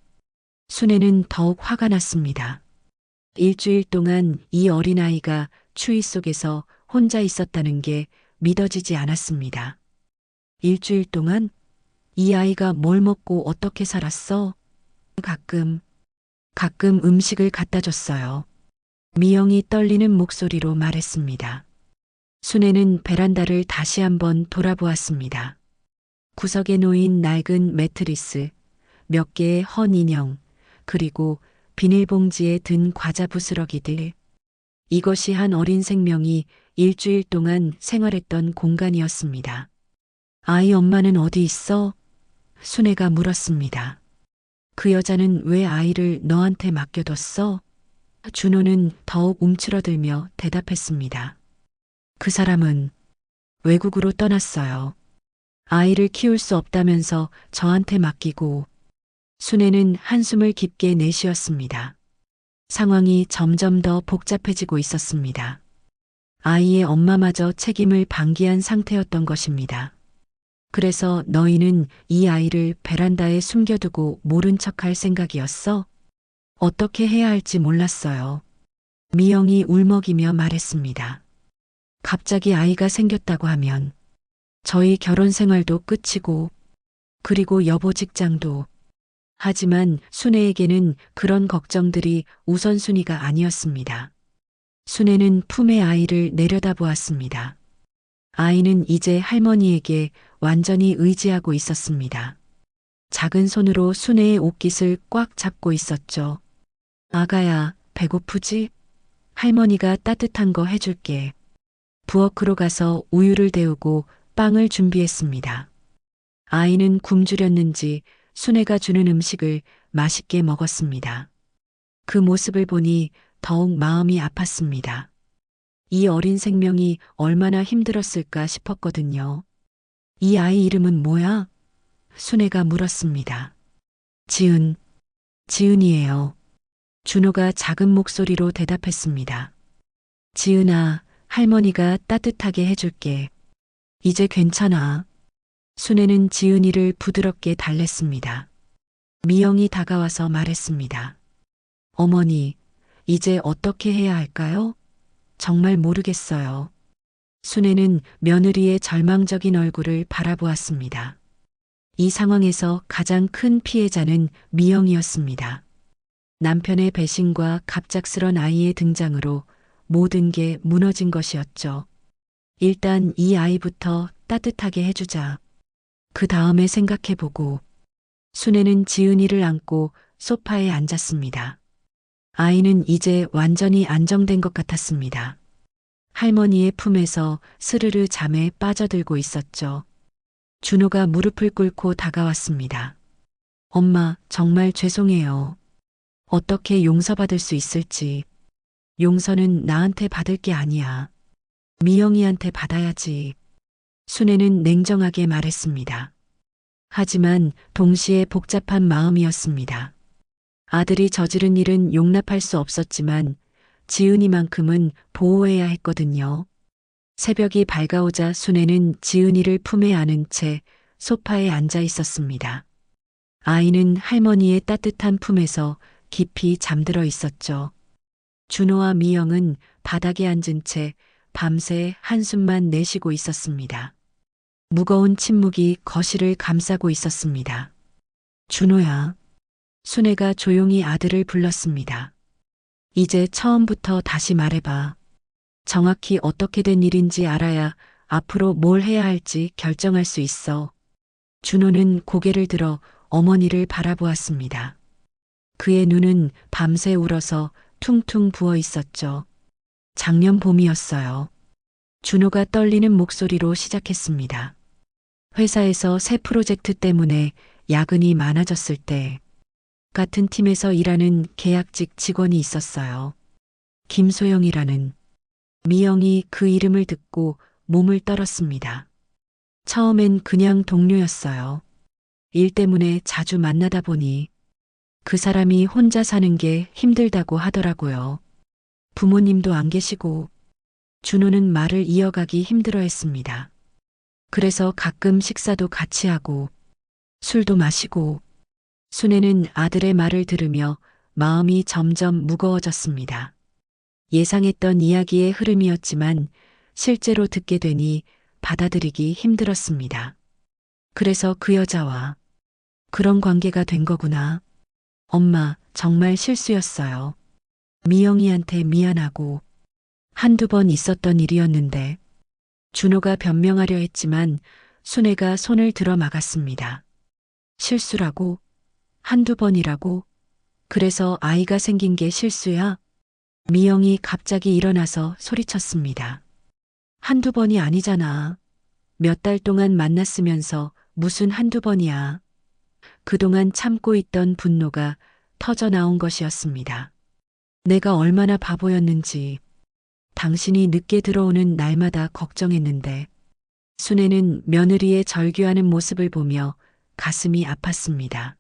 [SPEAKER 1] 순애는 더욱 화가 났습니다. 일주일 동안 이 어린아이가 추위 속에서 혼자 있었다는 게 믿어지지 않았습니다. 일주일 동안? 이 아이가 뭘 먹고 어떻게 살았어? 가끔 음식을 갖다 줬어요. 미영이 떨리는 목소리로 말했습니다. 순애는 베란다를 다시 한번 돌아보았습니다. 구석에 놓인 낡은 매트리스, 몇 개의 헌 인형, 그리고 비닐봉지에 든 과자 부스러기들. 이것이 한 어린 생명이 일주일 동안 생활했던 공간이었습니다. 아이 엄마는 어디 있어? 순애가 물었습니다. 그 여자는 왜 아이를 너한테 맡겨뒀어? 준호는 더욱 움츠러들며 대답했습니다. 그 사람은 외국으로 떠났어요. 아이를 키울 수 없다면서 저한테 맡기고. 순애는 한숨을 깊게 내쉬었습니다. 상황이 점점 더 복잡해지고 있었습니다. 아이의 엄마마저 책임을 방기한 상태였던 것입니다. 그래서 너희는 이 아이를 베란다에 숨겨두고 모른 척할 생각이었어? 어떻게 해야 할지 몰랐어요. 미영이 울먹이며 말했습니다. 갑자기 아이가 생겼다고 하면 저희 결혼 생활도 끝이고 그리고 여보 직장도. 하지만 순애에게는 그런 걱정들이 우선순위가 아니었습니다. 순애는 품에 아이를 내려다보았습니다. 아이는 이제 할머니에게 완전히 의지하고 있었습니다. 작은 손으로 순애의 옷깃을 꽉 잡고 있었죠. 아가야, 배고프지? 할머니가 따뜻한 거 해줄게. 부엌으로 가서 우유를 데우고 빵을 준비했습니다. 아이는 굶주렸는지 순애가 주는 음식을 맛있게 먹었습니다. 그 모습을 보니 더욱 마음이 아팠습니다. 이 어린 생명이 얼마나 힘들었을까 싶었거든요. 이 아이 이름은 뭐야? 순애가 물었습니다. 지은이에요. 준호가 작은 목소리로 대답했습니다. 지은아, 할머니가 따뜻하게 해줄게. 이제 괜찮아. 순애는 지은이를 부드럽게 달랬습니다. 미영이 다가와서 말했습니다. 어머니, 이제 어떻게 해야 할까요? 정말 모르겠어요. 순애는 며느리의 절망적인 얼굴을 바라보았습니다. 이 상황에서 가장 큰 피해자는 미영이었습니다. 남편의 배신과 갑작스런 아이의 등장으로 모든 게 무너진 것이었죠. 일단 이 아이부터 따뜻하게 해주자. 그 다음에 생각해보고. 순애는 지은이를 안고 소파에 앉았습니다. 아이는 이제 완전히 안정된 것 같았습니다. 할머니의 품에서 스르르 잠에 빠져들고 있었죠. 준호가 무릎을 꿇고 다가왔습니다. 엄마, 정말 죄송해요. 어떻게 용서받을 수 있을지. 용서는 나한테 받을 게 아니야. 미영이한테 받아야지. 순애는 냉정하게 말했습니다. 하지만 동시에 복잡한 마음이었습니다. 아들이 저지른 일은 용납할 수 없었지만 지은이만큼은 보호해야 했거든요. 새벽이 밝아오자 순애는 지은이를 품에 안은 채 소파에 앉아 있었습니다. 아이는 할머니의 따뜻한 품에서 깊이 잠들어 있었죠. 준호와 미영은 바닥에 앉은 채 밤새 한숨만 내쉬고 있었습니다. 무거운 침묵이 거실을 감싸고 있었습니다. 준호야. 순애가 조용히 아들을 불렀습니다. 이제 처음부터 다시 말해봐. 정확히 어떻게 된 일인지 알아야 앞으로 뭘 해야 할지 결정할 수 있어. 준호는 고개를 들어 어머니를 바라보았습니다. 그의 눈은 밤새 울어서 퉁퉁 부어 있었죠. 작년 봄이었어요. 준호가 떨리는 목소리로 시작했습니다. 회사에서 새 프로젝트 때문에 야근이 많아졌을 때 같은 팀에서 일하는 계약직 직원이 있었어요. 김소영이라는. 미영이 그 이름을 듣고 몸을 떨었습니다. 처음엔 그냥 동료였어요. 일 때문에 자주 만나다 보니 그 사람이 혼자 사는 게 힘들다고 하더라고요. 부모님도 안 계시고. 준호는 말을 이어가기 힘들어했습니다. 그래서 가끔 식사도 같이 하고 술도 마시고. 순애는 아들의 말을 들으며 마음이 점점 무거워졌습니다. 예상했던 이야기의 흐름이었지만 실제로 듣게 되니 받아들이기 힘들었습니다. 그래서 그 여자와 그런 관계가 된 거구나. 엄마, 정말 실수였어요. 미영이한테 미안하고. 한두 번 있었던 일이었는데. 준호가 변명하려 했지만 순애가 손을 들어 막았습니다. 실수라고? 한두 번이라고? 그래서 아이가 생긴 게 실수야? 미영이 갑자기 일어나서 소리쳤습니다. 한두 번이 아니잖아. 몇 달 동안 만났으면서 무슨 한두 번이야. 그동안 참고 있던 분노가 터져 나온 것이었습니다. 내가 얼마나 바보였는지. 당신이 늦게 들어오는 날마다 걱정했는데. 순애는 며느리의 절규하는 모습을 보며 가슴이 아팠습니다.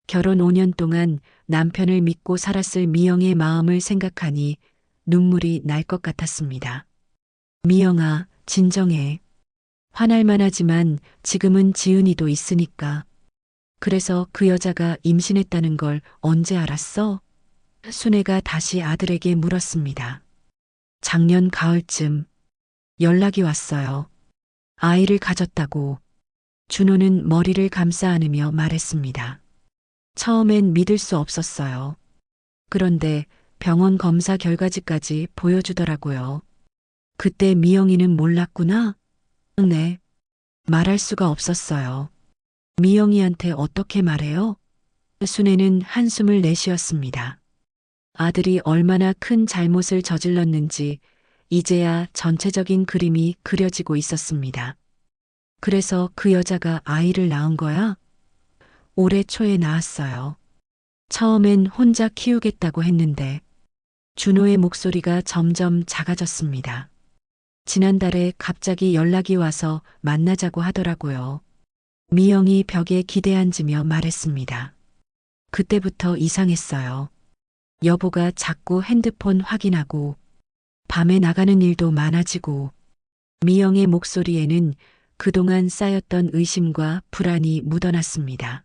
[SPEAKER 1] 결혼 5년 동안 남편을 믿고 살았을 미영의 마음을 생각하니 눈물이 날 것 같았습니다. 미영아, 진정해. 화날만 하지만 지금은 지은이도 있으니까. 그래서 그 여자가 임신했다는 걸 언제 알았어? 순애가 다시 아들에게 물었습니다. 작년 가을쯤 연락이 왔어요. 아이를 가졌다고. 준호는 머리를 감싸 안으며 말했습니다. 처음엔 믿을 수 없었어요. 그런데 병원 검사 결과지까지 보여주더라고요. 그때 미영이는 몰랐구나? 네. 말할 수가 없었어요. 미영이한테 어떻게 말해요? 순애는 한숨을 내쉬었습니다. 아들이 얼마나 큰 잘못을 저질렀는지 이제야 전체적인 그림이 그려지고 있었습니다. 그래서 그 여자가 아이를 낳은 거야? 올해 초에 낳았어요. 처음엔 혼자 키우겠다고 했는데 준호의 목소리가 점점 작아졌습니다. 지난달에 갑자기 연락이 와서 만나자고 하더라고요. 미영이 벽에 기대앉으며 말했습니다. 그때부터 이상했어요. 여보가 자꾸 핸드폰 확인하고 밤에 나가는 일도 많아지고 미영의 목소리에는 그동안 쌓였던 의심과 불안이 묻어났습니다.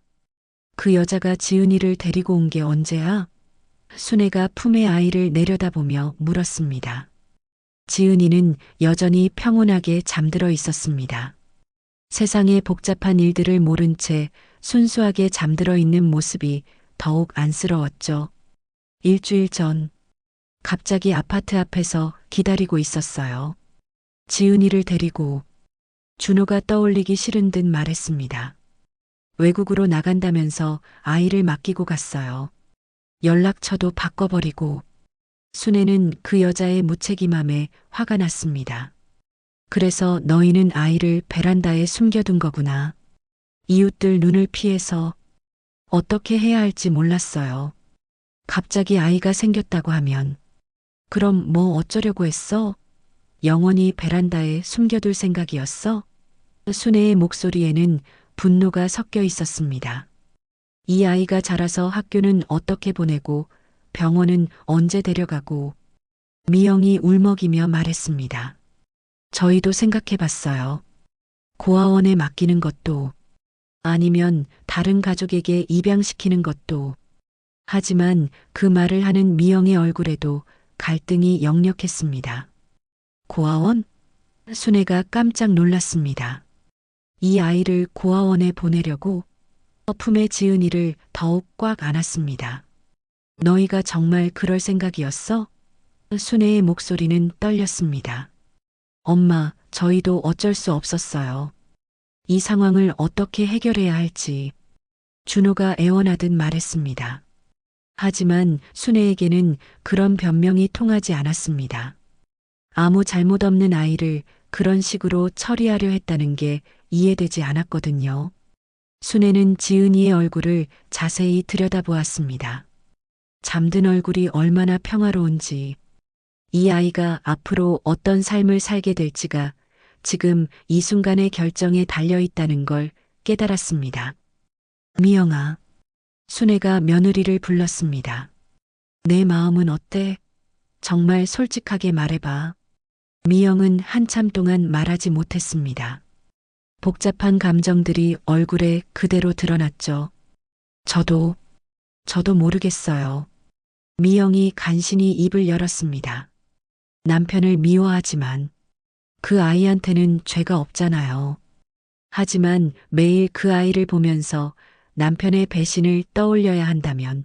[SPEAKER 1] 그 여자가 지은이를 데리고 온 게 언제야? 순애가 품에 아이를 내려다보며 물었습니다. 지은이는 여전히 평온하게 잠들어 있었습니다. 세상의 복잡한 일들을 모른 채 순수하게 잠들어 있는 모습이 더욱 안쓰러웠죠. 일주일 전 갑자기 아파트 앞에서 기다리고 있었어요. 지은이를 데리고 준호가 떠올리기 싫은 듯 말했습니다. 외국으로 나간다면서 아이를 맡기고 갔어요. 연락처도 바꿔버리고 순애는 그 여자의 무책임함에 화가 났습니다. 그래서 너희는 아이를 베란다에 숨겨둔 거구나. 이웃들 눈을 피해서 어떻게 해야 할지 몰랐어요. 갑자기 아이가 생겼다고 하면 그럼 뭐 어쩌려고 했어? 영원히 베란다에 숨겨둘 생각이었어? 순애의 목소리에는 분노가 섞여 있었습니다. 이 아이가 자라서 학교는 어떻게 보내고 병원은 언제 데려가고 미영이 울먹이며 말했습니다. 저희도 생각해 봤어요. 고아원에 맡기는 것도 아니면 다른 가족에게 입양시키는 것도. 하지만 그 말을 하는 미영의 얼굴에도 갈등이 역력했습니다. 고아원? 순애가 깜짝 놀랐습니다. 이 아이를 고아원에 보내려고 품에 지은이를 더욱 꽉 안았습니다. 너희가 정말 그럴 생각이었어? 순애의 목소리는 떨렸습니다. 엄마, 저희도 어쩔 수 없었어요. 이 상황을 어떻게 해결해야 할지 준호가 애원하듯 말했습니다. 하지만 순애에게는 그런 변명이 통하지 않았습니다. 아무 잘못 없는 아이를 그런 식으로 처리하려 했다는 게 이해되지 않았거든요. 순애는 지은이의 얼굴을 자세히 들여다보았습니다. 잠든 얼굴이 얼마나 평화로운지, 이 아이가 앞으로 어떤 삶을 살게 될지가 지금 이 순간의 결정에 달려 있다는 걸 깨달았습니다. 미영아, 순애가 며느리를 불렀습니다. 내 마음은 어때? 정말 솔직하게 말해봐. 미영은 한참 동안 말하지 못했습니다. 복잡한 감정들이 얼굴에 그대로 드러났죠. 저도 모르겠어요. 미영이 간신히 입을 열었습니다. 남편을 미워하지만 그 아이한테는 죄가 없잖아요. 하지만 매일 그 아이를 보면서 남편의 배신을 떠올려야 한다면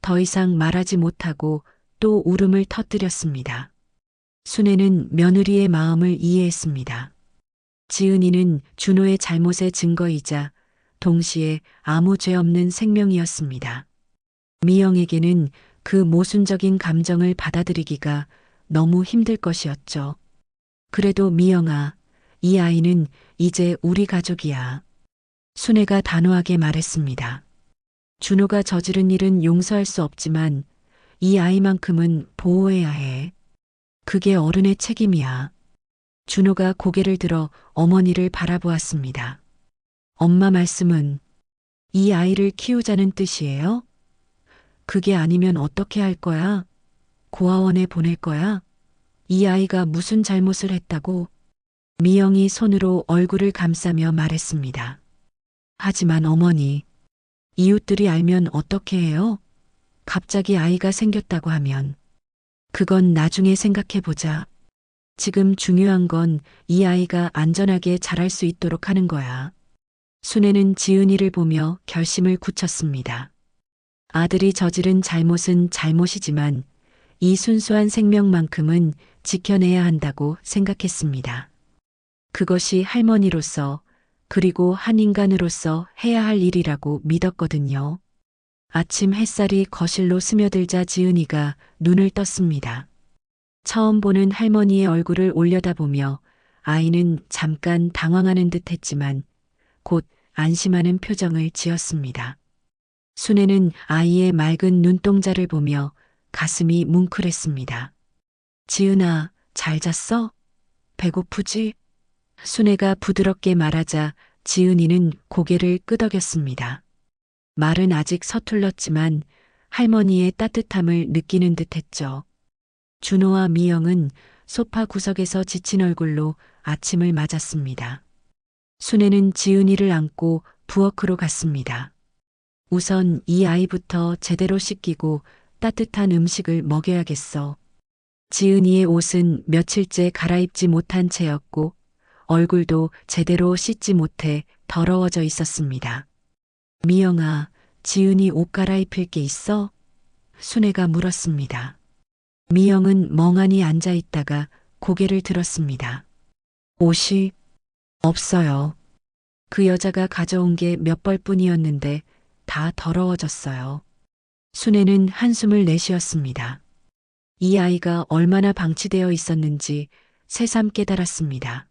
[SPEAKER 1] 더 이상 말하지 못하고 또 울음을 터뜨렸습니다. 순애는 며느리의 마음을 이해했습니다. 지은이는 준호의 잘못의 증거이자 동시에 아무 죄 없는 생명이었습니다. 미영에게는 그 모순적인 감정을 받아들이기가 너무 힘들 것이었죠. 그래도 미영아, 이 아이는 이제 우리 가족이야. 순애가 단호하게 말했습니다. 준호가 저지른 일은 용서할 수 없지만 이 아이만큼은 보호해야 해. 그게 어른의 책임이야. 준호가 고개를 들어 어머니를 바라보았습니다. 엄마 말씀은 이 아이를 키우자는 뜻이에요? 그게 아니면 어떻게 할 거야? 고아원에 보낼 거야? 이 아이가 무슨 잘못을 했다고? 미영이 손으로 얼굴을 감싸며 말했습니다. 하지만 어머니, 이웃들이 알면 어떻게 해요? 갑자기 아이가 생겼다고 하면 그건 나중에 생각해보자. 지금 중요한 건 이 아이가 안전하게 자랄 수 있도록 하는 거야. 순애는 지은이를 보며 결심을 굳혔습니다. 아들이 저지른 잘못은 잘못이지만 이 순수한 생명만큼은 지켜내야 한다고 생각했습니다. 그것이 할머니로서 그리고 한 인간으로서 해야 할 일이라고 믿었거든요. 아침 햇살이 거실로 스며들자 지은이가 눈을 떴습니다. 처음 보는 할머니의 얼굴을 올려다보며 아이는 잠깐 당황하는 듯 했지만 곧 안심하는 표정을 지었습니다. 순애는 아이의 맑은 눈동자를 보며 가슴이 뭉클했습니다. 지은아, 잘 잤어? 배고프지? 순애가 부드럽게 말하자 지은이는 고개를 끄덕였습니다. 말은 아직 서툴렀지만 할머니의 따뜻함을 느끼는 듯 했죠. 준호와 미영은 소파 구석에서 지친 얼굴로 아침을 맞았습니다. 순애는 지은이를 안고 부엌으로 갔습니다. 우선 이 아이부터 제대로 씻기고 따뜻한 음식을 먹여야겠어. 지은이의 옷은 며칠째 갈아입지 못한 채였고 얼굴도 제대로 씻지 못해 더러워져 있었습니다. 미영아, 지은이 옷 갈아입힐 게 있어? 순애가 물었습니다. 미영은 멍하니 앉아 있다가 고개를 들었습니다. 옷이 없어요. 그 여자가 가져온 게 몇 벌뿐이었는데 다 더러워졌어요. 순애는 한숨을 내쉬었습니다. 이 아이가 얼마나 방치되어 있었는지 새삼 깨달았습니다.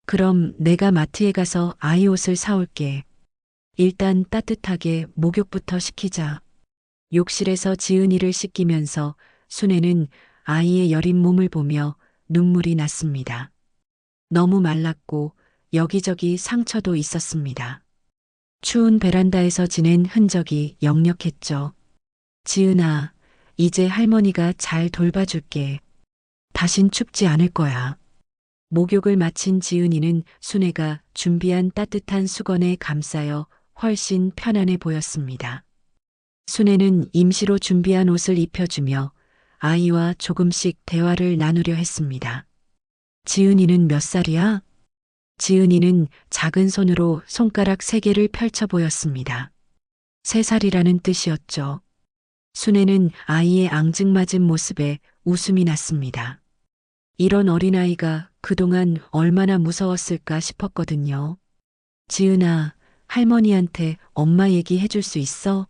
[SPEAKER 1] 그럼 내가 마트에 가서 아이 옷을 사올게. 일단 따뜻하게 목욕부터 시키자. 욕실에서 지은이를 씻기면서 순애는 아이의 여린 몸을 보며 눈물이 났습니다. 너무 말랐고 여기저기 상처도 있었습니다. 추운 베란다에서 지낸 흔적이 역력했죠. 지은아, 이제 할머니가 잘 돌봐줄게. 다신 춥지 않을 거야. 목욕을 마친 지은이는 순애가 준비한 따뜻한 수건에 감싸여 훨씬 편안해 보였습니다. 순애는 임시로 준비한 옷을 입혀주며 아이와 조금씩 대화를 나누려 했습니다. 지은이는 몇 살이야? 지은이는 작은 손으로 손가락 3개를 펼쳐 보였습니다. 3살이라는 뜻이었죠. 순애는 아이의 앙증맞은 모습에 웃음이 났습니다. 이런 어린아이가 그동안 얼마나 무서웠을까 싶었거든요. 지은아, 할머니한테 엄마 얘기해 줄 수 있어?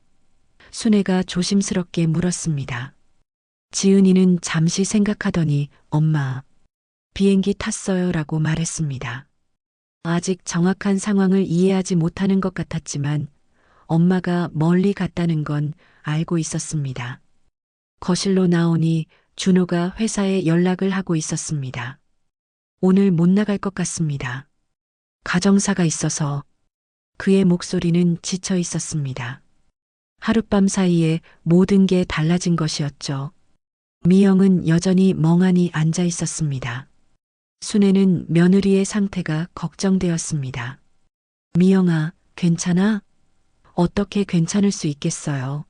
[SPEAKER 1] 순애가 조심스럽게 물었습니다. 지은이는 잠시 생각하더니 엄마, 비행기 탔어요 라고 말했습니다. 아직 정확한 상황을 이해하지 못하는 것 같았지만 엄마가 멀리 갔다는 건 알고 있었습니다. 거실로 나오니 준호가 회사에 연락을 하고 있었습니다. 오늘 못 나갈 것 같습니다. 가정사가 있어서. 그의 목소리는 지쳐 있었습니다. 하룻밤 사이에 모든 게 달라진 것이었죠. 미영은 여전히 멍하니 앉아 있었습니다. 순애는 며느리의 상태가 걱정되었습니다. 미영아, 괜찮아? 어떻게 괜찮을 수 있겠어요?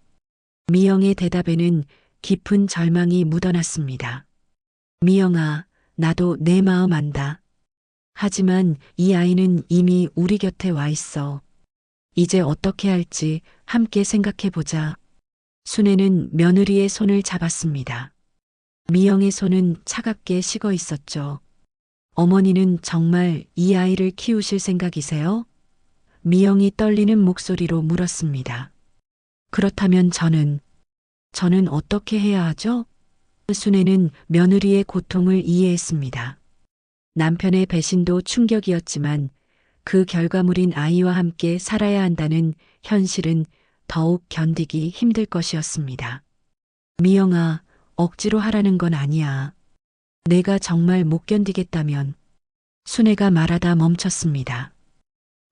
[SPEAKER 1] 미영의 대답에는 깊은 절망이 묻어났습니다. 미영아, 나도 내 마음 안다. 하지만 이 아이는 이미 우리 곁에 와 있어. 이제 어떻게 할지 함께 생각해 보자. 순애는 며느리의 손을 잡았습니다. 미영의 손은 차갑게 식어 있었죠. 어머니는 정말 이 아이를 키우실 생각이세요? 미영이 떨리는 목소리로 물었습니다. 그렇다면 저는 어떻게 해야 하죠? 순애는 며느리의 고통을 이해했습니다. 남편의 배신도 충격이었지만 그 결과물인 아이와 함께 살아야 한다는 현실은 더욱 견디기 힘들 것이었습니다. 미영아, 억지로 하라는 건 아니야. 내가 정말 못 견디겠다면. 순애가 말하다 멈췄습니다.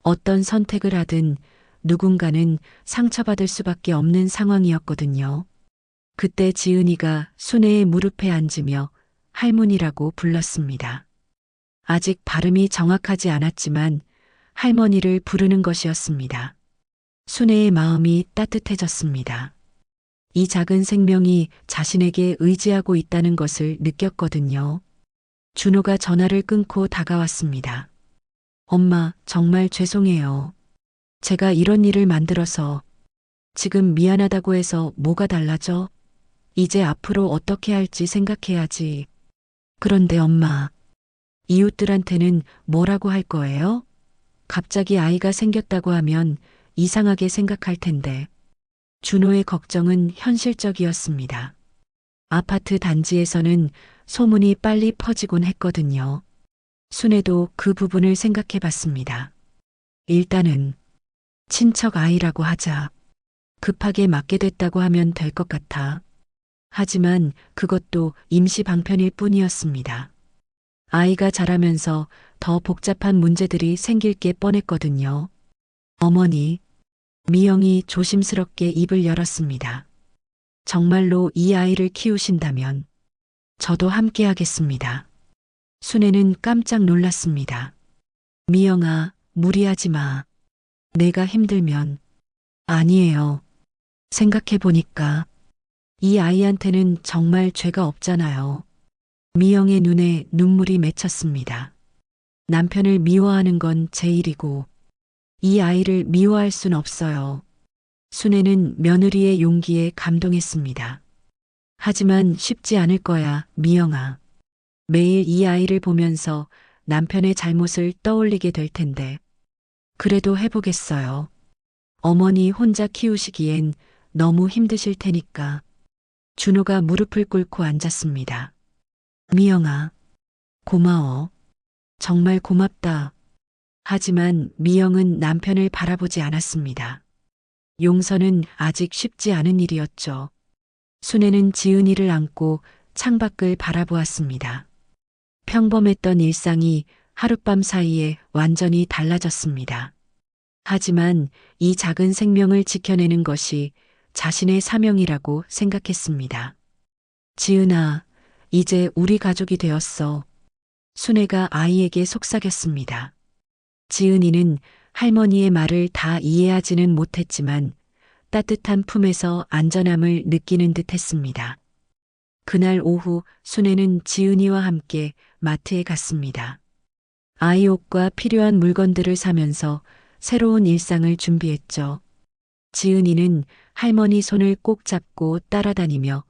[SPEAKER 1] 어떤 선택을 하든 누군가는 상처받을 수밖에 없는 상황이었거든요. 그때 지은이가 순애의 무릎에 앉으며 할머니라고 불렀습니다. 아직 발음이 정확하지 않았지만 할머니를 부르는 것이었습니다. 순애의 마음이 따뜻해졌습니다. 이 작은 생명이 자신에게 의지하고 있다는 것을 느꼈거든요. 준호가 전화를 끊고 다가왔습니다. 엄마, 정말 죄송해요. 제가 이런 일을 만들어서 지금 미안하다고 해서 뭐가 달라져? 이제 앞으로 어떻게 할지 생각해야지. 그런데 엄마, 이웃들한테는 뭐라고 할 거예요? 갑자기 아이가 생겼다고 하면 이상하게 생각할 텐데. 준호의 걱정은 현실적이었습니다. 아파트 단지에서는 소문이 빨리 퍼지곤 했거든요. 순애도 그 부분을 생각해 봤습니다. 일단은 친척 아이라고 하자. 급하게 맡게 됐다고 하면 될 것 같아. 하지만 그것도 임시 방편일 뿐이었습니다. 아이가 자라면서 더 복잡한 문제들이 생길 게 뻔했거든요. 어머니, 미영이 조심스럽게 입을 열었습니다. 정말로 이 아이를 키우신다면 저도 함께 하겠습니다. 순애는 깜짝 놀랐습니다. 미영아, 무리하지 마. 내가 힘들면. 아니에요. 생각해보니까 이 아이한테는 정말 죄가 없잖아요. 미영의 눈에 눈물이 맺혔습니다. 남편을 미워하는 건 제 일이고 이 아이를 미워할 순 없어요. 순애는 며느리의 용기에 감동했습니다. 하지만 쉽지 않을 거야, 미영아. 매일 이 아이를 보면서 남편의 잘못을 떠올리게 될 텐데. 그래도 해보겠어요. 어머니 혼자 키우시기엔 너무 힘드실 테니까. 준호가 무릎을 꿇고 앉았습니다. 미영아, 고마워. 정말 고맙다. 하지만 미영은 남편을 바라보지 않았습니다. 용서는 아직 쉽지 않은 일이었죠. 순애는 지은이를 안고 창밖을 바라보았습니다. 평범했던 일상이 하룻밤 사이에 완전히 달라졌습니다. 하지만 이 작은 생명을 지켜내는 것이 자신의 사명이라고 생각했습니다. 지은아, 이제 우리 가족이 되었어. 순애가 아이에게 속삭였습니다. 지은이는 할머니의 말을 다 이해하지는 못했지만 따뜻한 품에서 안전함을 느끼는 듯 했습니다. 그날 오후 순애는 지은이와 함께 마트에 갔습니다. 아이 옷과 필요한 물건들을 사면서 새로운 일상을 준비했죠. 지은이는 할머니 손을 꼭 잡고 따라다니며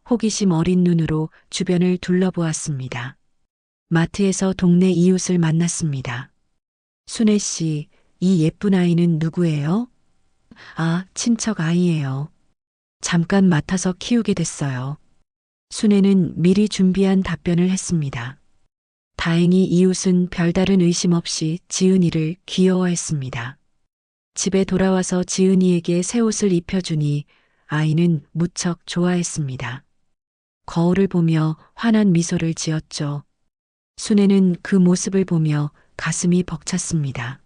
[SPEAKER 1] 호기심 어린 눈으로 주변을 둘러보았습니다. 마트에서 동네 이웃을 만났습니다. 순애 씨, 이 예쁜 아이는 누구예요? 아, 친척 아이예요. 잠깐 맡아서 키우게 됐어요. 순애는 미리 준비한 답변을 했습니다. 다행히 이웃은 별다른 의심 없이 지은이를 귀여워했습니다. 집에 돌아와서 지은이에게 새 옷을 입혀주니 아이는 무척 좋아했습니다. 거울을 보며 환한 미소를 지었죠. 순애는 그 모습을 보며 가슴이 벅찼습니다.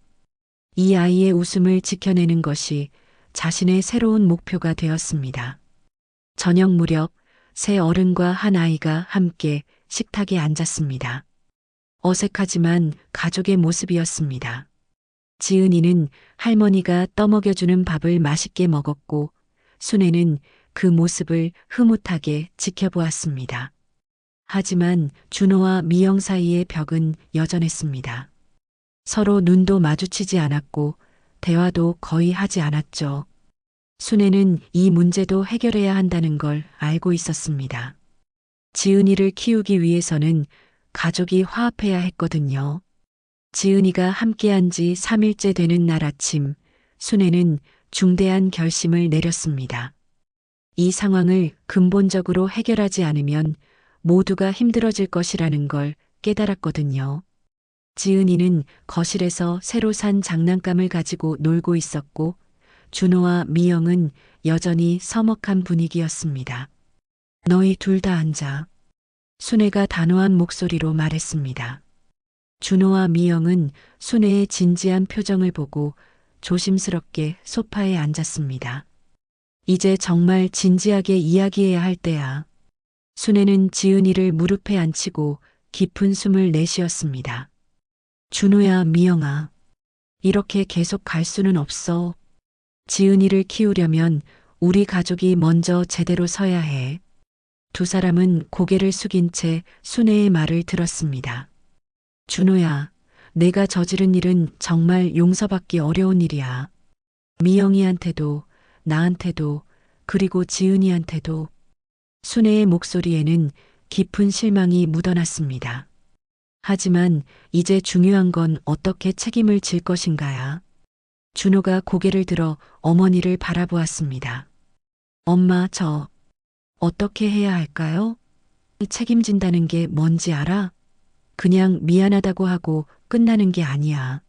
[SPEAKER 1] 이 아이의 웃음을 지켜내는 것이 자신의 새로운 목표가 되었습니다. 저녁 무렵 세 어른과 한 아이가 함께 식탁에 앉았습니다. 어색하지만 가족의 모습이었습니다. 지은이는 할머니가 떠먹여주는 밥을 맛있게 먹었고 순애는 그 모습을 흐뭇하게 지켜보았습니다. 하지만 준호와 미영 사이의 벽은 여전했습니다. 서로 눈도 마주치지 않았고 대화도 거의 하지 않았죠. 순애는 이 문제도 해결해야 한다는 걸 알고 있었습니다. 지은이를 키우기 위해서는 가족이 화합해야 했거든요. 지은이가 함께한 지 3일째 되는 날 아침, 순애는 중대한 결심을 내렸습니다. 이 상황을 근본적으로 해결하지 않으면 모두가 힘들어질 것이라는 걸 깨달았거든요. 지은이는 거실에서 새로 산 장난감을 가지고 놀고 있었고 준호와 미영은 여전히 서먹한 분위기였습니다. 너희 둘 다 앉아. 순애가 단호한 목소리로 말했습니다. 준호와 미영은 순애의 진지한 표정을 보고 조심스럽게 소파에 앉았습니다. 이제 정말 진지하게 이야기해야 할 때야. 순애는 지은이를 무릎에 앉히고 깊은 숨을 내쉬었습니다. 준호야, 미영아. 이렇게 계속 갈 수는 없어. 지은이를 키우려면 우리 가족이 먼저 제대로 서야 해. 두 사람은 고개를 숙인 채 순애의 말을 들었습니다. 준호야, 내가 저지른 일은 정말 용서받기 어려운 일이야. 미영이한테도, 나한테도, 그리고 지은이한테도. 순애의 목소리에는 깊은 실망이 묻어났습니다. 하지만 이제 중요한 건 어떻게 책임을 질 것인가야. 준호가 고개를 들어 어머니를 바라보았습니다. 엄마, 저 어떻게 해야 할까요? 책임진다는 게 뭔지 알아? 그냥 미안하다고 하고 끝나는 게 아니야.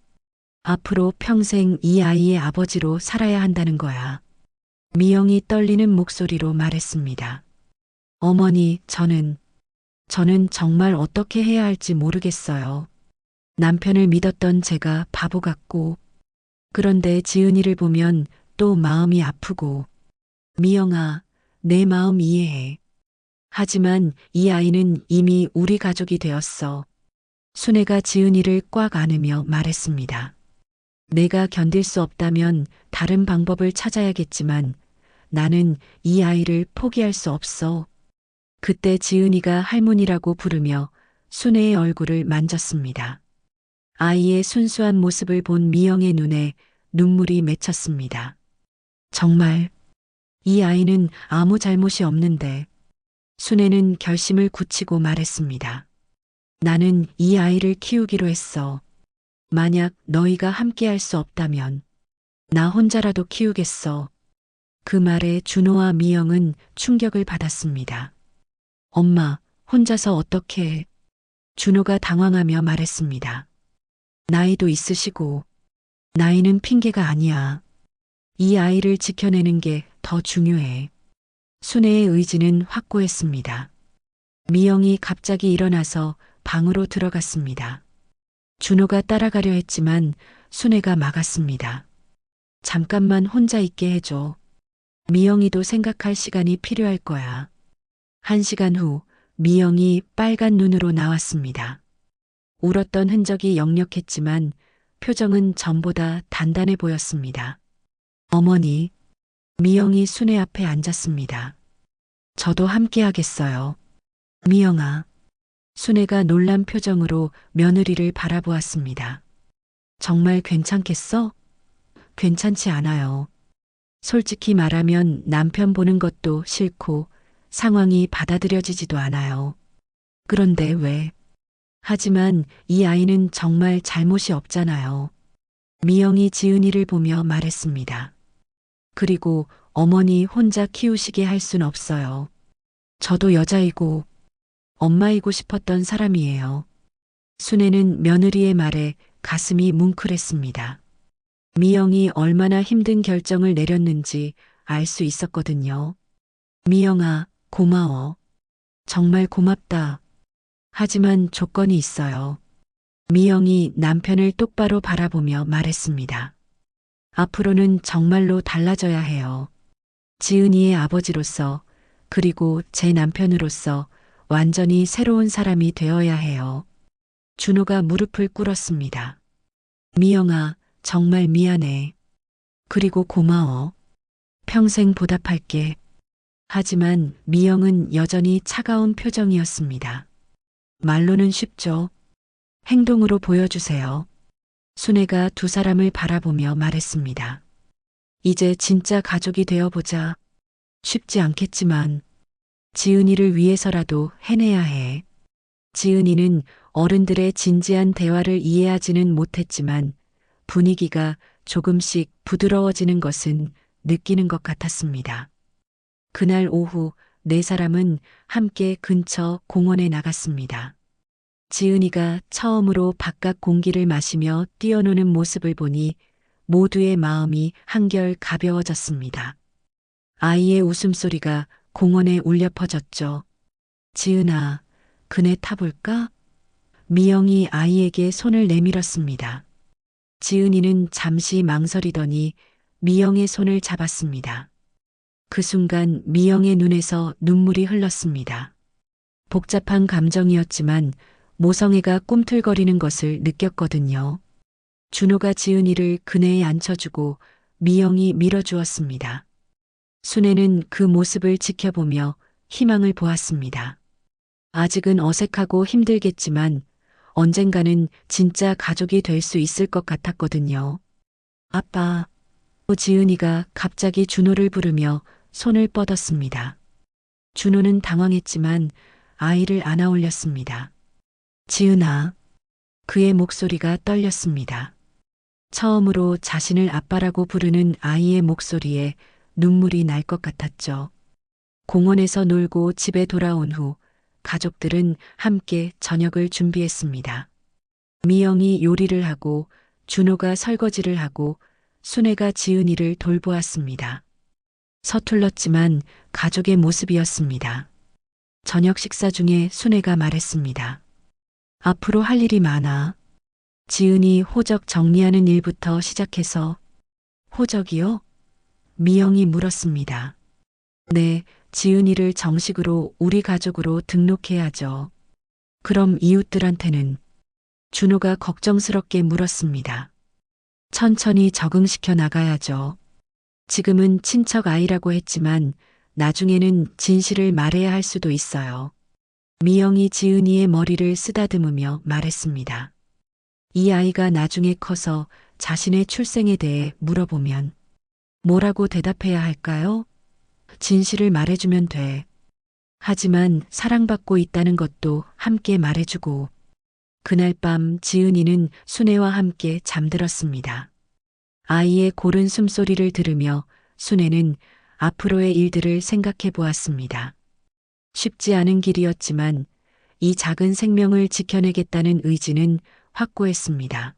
[SPEAKER 1] 앞으로 평생 이 아이의 아버지로 살아야 한다는 거야. 미영이 떨리는 목소리로 말했습니다. 어머니, 저는 정말 어떻게 해야 할지 모르겠어요. 남편을 믿었던 제가 바보 같고, 그런데 지은이를 보면 또 마음이 아프고, 미영아, 내 마음 이해해. 하지만 이 아이는 이미 우리 가족이 되었어. 순애가 지은이를 꽉 안으며 말했습니다. 내가 견딜 수 없다면 다른 방법을 찾아야겠지만 나는 이 아이를 포기할 수 없어. 그때 지은이가 할머니라고 부르며 순애의 얼굴을 만졌습니다. 아이의 순수한 모습을 본 미영의 눈에 눈물이 맺혔습니다. 정말 이 아이는 아무 잘못이 없는데. 순애는 결심을 굳히고 말했습니다. 나는 이 아이를 키우기로 했어. 만약 너희가 함께할 수 없다면 나 혼자라도 키우겠어. 그 말에 준호와 미영은 충격을 받았습니다. 엄마, 혼자서 어떻게 해? 준호가 당황하며 말했습니다. 나이도 있으시고 나이는 핑계가 아니야. 이 아이를 지켜내는 게 더 중요해. 순애의 의지는 확고했습니다. 미영이 갑자기 일어나서 방으로 들어갔습니다. 준호가 따라가려 했지만 순애가 막았습니다. 잠깐만 혼자 있게 해줘. 미영이도 생각할 시간이 필요할 거야. 1시간 후 미영이 빨간 눈으로 나왔습니다. 울었던 흔적이 역력했지만 표정은 전보다 단단해 보였습니다. 어머니, 미영이 순애 앞에 앉았습니다. 저도 함께 하겠어요. 미영아. 순애가 놀란 표정으로 며느리를 바라보았습니다. 정말 괜찮겠어? 괜찮지 않아요. 솔직히 말하면 남편 보는 것도 싫고 상황이 받아들여지지도 않아요. 그런데 왜? 하지만 이 아이는 정말 잘못이 없잖아요. 미영이 지은이를 보며 말했습니다. 그리고 어머니 혼자 키우시게 할 순 없어요. 저도 여자이고 엄마이고 싶었던 사람이에요. 순애는 며느리의 말에 가슴이 뭉클했습니다. 미영이 얼마나 힘든 결정을 내렸는지 알 수 있었거든요. 미영아, 고마워. 정말 고맙다. 하지만 조건이 있어요. 미영이 남편을 똑바로 바라보며 말했습니다. 앞으로는 정말로 달라져야 해요. 지은이의 아버지로서 그리고 제 남편으로서 완전히 새로운 사람이 되어야 해요. 준호가 무릎을 꿇었습니다. 미영아, 정말 미안해. 그리고 고마워. 평생 보답할게. 하지만 미영은 여전히 차가운 표정이었습니다. 말로는 쉽죠. 행동으로 보여주세요. 순애가 두 사람을 바라보며 말했습니다. 이제 진짜 가족이 되어보자. 쉽지 않겠지만 지은이를 위해서라도 해내야 해. 지은이는 어른들의 진지한 대화를 이해하지는 못했지만 분위기가 조금씩 부드러워지는 것은 느끼는 것 같았습니다. 그날 오후 네 사람은 함께 근처 공원에 나갔습니다. 지은이가 처음으로 바깥 공기를 마시며 뛰어노는 모습을 보니 모두의 마음이 한결 가벼워졌습니다. 아이의 웃음소리가 공원에 울려 퍼졌죠. 지은아, 그네 타볼까? 미영이 아이에게 손을 내밀었습니다. 지은이는 잠시 망설이더니 미영의 손을 잡았습니다. 그 순간 미영의 눈에서 눈물이 흘렀습니다. 복잡한 감정이었지만 모성애가 꿈틀거리는 것을 느꼈거든요. 준호가 지은이를 그네에 앉혀주고 미영이 밀어주었습니다. 순애는 그 모습을 지켜보며 희망을 보았습니다. 아직은 어색하고 힘들겠지만 언젠가는 진짜 가족이 될 수 있을 것 같았거든요. 아빠, 지은이가 갑자기 준호를 부르며 손을 뻗었습니다. 준호는 당황했지만 아이를 안아 올렸습니다. 지은아. 그의 목소리가 떨렸습니다. 처음으로 자신을 아빠라고 부르는 아이의 목소리에 눈물이 날 것 같았죠. 공원에서 놀고 집에 돌아온 후 가족들은 함께 저녁을 준비했습니다. 미영이 요리를 하고 준호가 설거지를 하고 순애가 지은이를 돌보았습니다. 서툴렀지만 가족의 모습이었습니다. 저녁 식사 중에 순애가 말했습니다. 앞으로 할 일이 많아. 지은이 호적 정리하는 일부터 시작해서. 호적이요? 미영이 물었습니다. 네, 지은이를 정식으로 우리 가족으로 등록해야죠. 그럼 이웃들한테는? 준호가 걱정스럽게 물었습니다. 천천히 적응시켜 나가야죠. 지금은 친척 아이라고 했지만 나중에는 진실을 말해야 할 수도 있어요. 미영이 지은이의 머리를 쓰다듬으며 말했습니다. 이 아이가 나중에 커서 자신의 출생에 대해 물어보면 뭐라고 대답해야 할까요? 진실을 말해주면 돼. 하지만 사랑받고 있다는 것도 함께 말해주고. 그날 밤 지은이는 순애와 함께 잠들었습니다. 아이의 고른 숨소리를 들으며 순애는 앞으로의 일들을 생각해 보았습니다. 쉽지 않은 길이었지만 이 작은 생명을 지켜내겠다는 의지는 확고했습니다.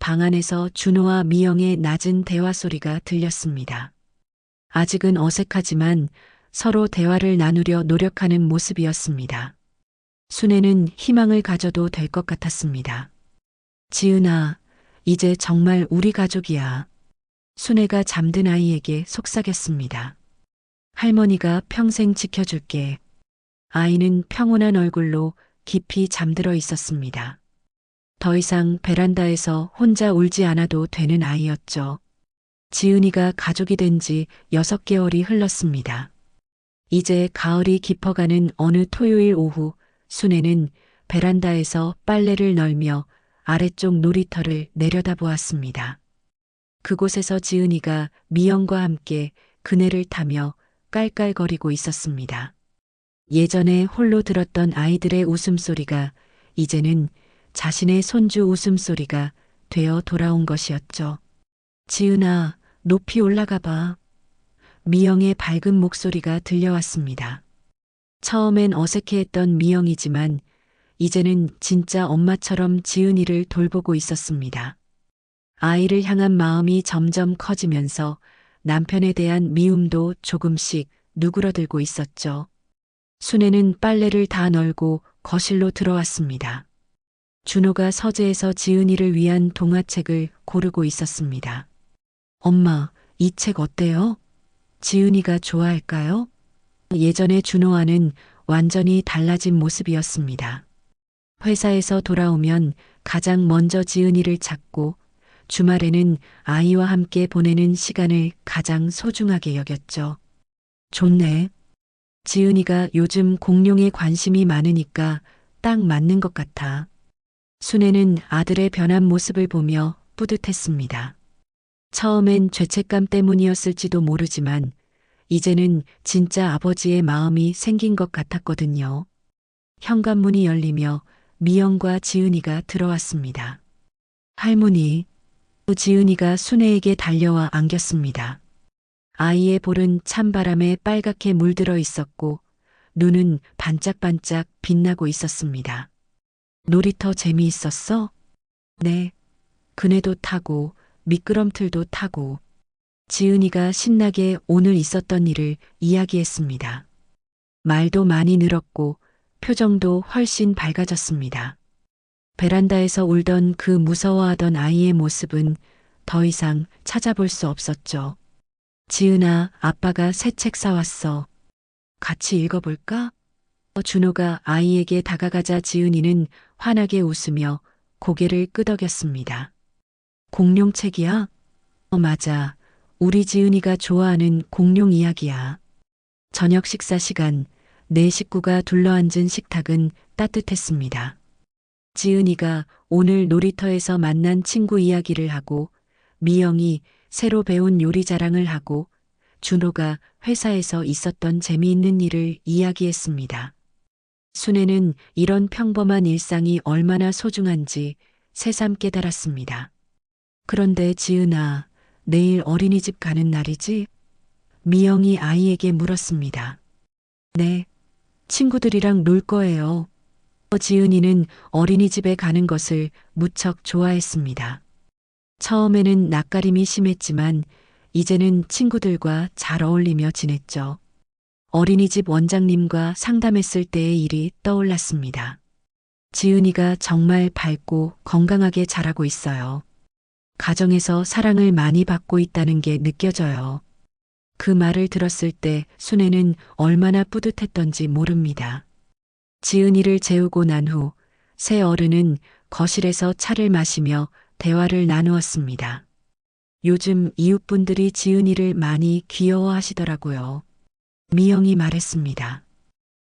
[SPEAKER 1] 방 안에서 준호와 미영의 낮은 대화 소리가 들렸습니다. 아직은 어색하지만 서로 대화를 나누려 노력하는 모습이었습니다. 순애는 희망을 가져도 될 것 같았습니다. 지은아, 이제 정말 우리 가족이야. 순애가 잠든 아이에게 속삭였습니다. 할머니가 평생 지켜줄게. 아이는 평온한 얼굴로 깊이 잠들어 있었습니다. 더 이상 베란다에서 혼자 울지 않아도 되는 아이였죠. 지은이가 가족이 된 지 6개월이 흘렀습니다. 이제 가을이 깊어가는 어느 토요일 오후 순애는 베란다에서 빨래를 널며 아래쪽 놀이터를 내려다보았습니다. 그곳에서 지은이가 미영과 함께 그네를 타며 깔깔거리고 있었습니다. 예전에 홀로 들었던 아이들의 웃음소리가 이제는 자신의 손주 웃음소리가 되어 돌아온 것이었죠. 지은아, 높이 올라가 봐. 미영의 밝은 목소리가 들려왔습니다. 처음엔 어색해했던 미영이지만 이제는 진짜 엄마처럼 지은이를 돌보고 있었습니다. 아이를 향한 마음이 점점 커지면서 남편에 대한 미움도 조금씩 누그러들고 있었죠. 순애는 빨래를 다 널고 거실로 들어왔습니다. 준호가 서재에서 지은이를 위한 동화책을 고르고 있었습니다. 엄마, 이 책 어때요? 지은이가 좋아할까요? 예전에 준호와는 완전히 달라진 모습이었습니다. 회사에서 돌아오면 가장 먼저 지은이를 찾고 주말에는 아이와 함께 보내는 시간을 가장 소중하게 여겼죠. 좋네. 지은이가 요즘 공룡에 관심이 많으니까 딱 맞는 것 같아. 순애는 아들의 변한 모습을 보며 뿌듯했습니다. 처음엔 죄책감 때문이었을지도 모르지만 이제는 진짜 아버지의 마음이 생긴 것 같았거든요. 현관문이 열리며 미영과 지은이가 들어왔습니다. 할머니, 지은이가 순애에게 달려와 안겼습니다. 아이의 볼은 찬바람에 빨갛게 물들어 있었고 눈은 반짝반짝 빛나고 있었습니다. 놀이터 재미있었어? 네. 그네도 타고 미끄럼틀도 타고. 지은이가 신나게 오늘 있었던 일을 이야기했습니다. 말도 많이 늘었고 표정도 훨씬 밝아졌습니다. 베란다에서 울던 그 무서워하던 아이의 모습은 더 이상 찾아볼 수 없었죠. 지은아, 아빠가 새 책 사왔어. 같이 읽어볼까? 준호가 아이에게 다가가자 지은이는 환하게 웃으며 고개를 끄덕였습니다. 공룡책이야? 맞아. 우리 지은이가 좋아하는 공룡 이야기야. 저녁 식사 시간, 네 식구가 둘러앉은 식탁은 따뜻했습니다. 지은이가 오늘 놀이터에서 만난 친구 이야기를 하고 미영이 새로 배운 요리 자랑을 하고 준호가 회사에서 있었던 재미있는 일을 이야기했습니다. 순애는 이런 평범한 일상이 얼마나 소중한지 새삼 깨달았습니다. 그런데 지은아, 내일 어린이집 가는 날이지? 미영이 아이에게 물었습니다. 네, 친구들이랑 놀 거예요. 지은이는 어린이집에 가는 것을 무척 좋아했습니다. 처음에는 낯가림이 심했지만 이제는 친구들과 잘 어울리며 지냈죠. 어린이집 원장님과 상담했을 때의 일이 떠올랐습니다. 지은이가 정말 밝고 건강하게 자라고 있어요. 가정에서 사랑을 많이 받고 있다는 게 느껴져요. 그 말을 들었을 때 순애는 얼마나 뿌듯했던지 모릅니다. 지은이를 재우고 난 후 새 어른은 거실에서 차를 마시며 대화를 나누었습니다. 요즘 이웃분들이 지은이를 많이 귀여워하시더라고요. 미영이 말했습니다.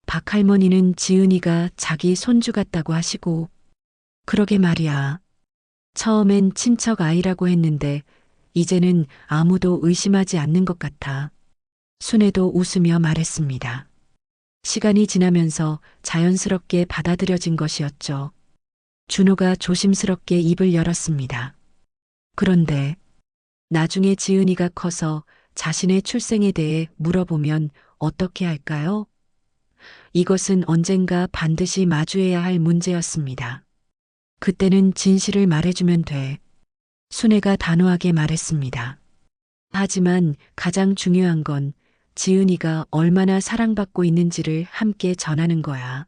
[SPEAKER 1] 박할머니는 지은이가 자기 손주 같다고 하시고, 그러게 말이야. 처음엔 친척 아이라고 했는데 이제는 아무도 의심하지 않는 것 같아. 순애도 웃으며 말했습니다. 시간이 지나면서 자연스럽게 받아들여진 것이었죠. 준호가 조심스럽게 입을 열었습니다. 그런데 나중에 지은이가 커서 자신의 출생에 대해 물어보면 어떻게 할까요? 이것은 언젠가 반드시 마주해야 할 문제였습니다. 그때는 진실을 말해주면 돼. 순애가 단호하게 말했습니다. 하지만 가장 중요한 건 지은이가 얼마나 사랑받고 있는지를 함께 전하는 거야.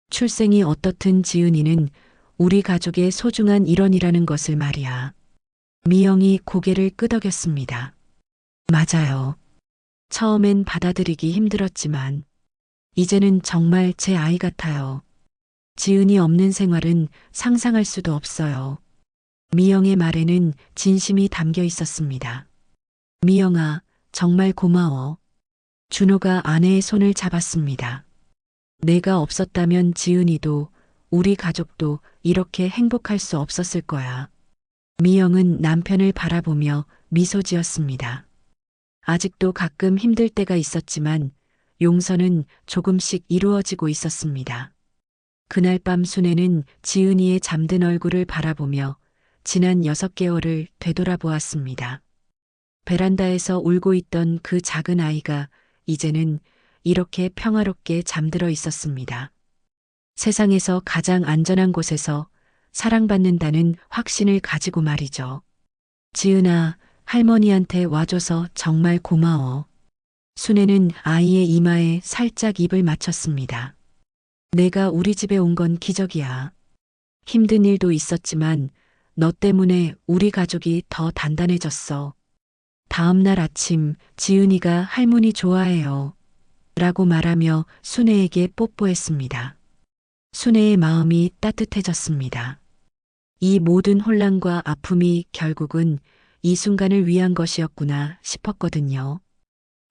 [SPEAKER 1] 출생이 어떻든 지은이는 우리 가족의 소중한 일원이라는 것을 말이야. 미영이 고개를 끄덕였습니다. 맞아요. 처음엔 받아들이기 힘들었지만 이제는 정말 제 아이 같아요. 지은이 없는 생활은 상상할 수도 없어요. 미영의 말에는 진심이 담겨 있었습니다. 미영아, 정말 고마워. 준호가 아내의 손을 잡았습니다. 내가 없었다면 지은이도 우리 가족도 이렇게 행복할 수 없었을 거야. 미영은 남편을 바라보며 미소 지었습니다. 아직도 가끔 힘들 때가 있었지만 용서는 조금씩 이루어지고 있었습니다. 그날 밤 순애는 지은이의 잠든 얼굴을 바라보며 지난 6개월을 되돌아보았습니다. 베란다에서 울고 있던 그 작은 아이가 이제는 이렇게 평화롭게 잠들어 있었습니다. 세상에서 가장 안전한 곳에서 사랑받는다는 확신을 가지고 말이죠. 지은아, 할머니한테 와줘서 정말 고마워. 순애는 아이의 이마에 살짝 입을 맞췄습니다. 내가 우리 집에 온 건 기적이야. 힘든 일도 있었지만 너 때문에 우리 가족이 더 단단해졌어. 다음 날 아침 지은이가 할머니 좋아해요. 라고 말하며 순애에게 뽀뽀했습니다. 순애의 마음이 따뜻해졌습니다. 이 모든 혼란과 아픔이 결국은 이 순간을 위한 것이었구나 싶었거든요.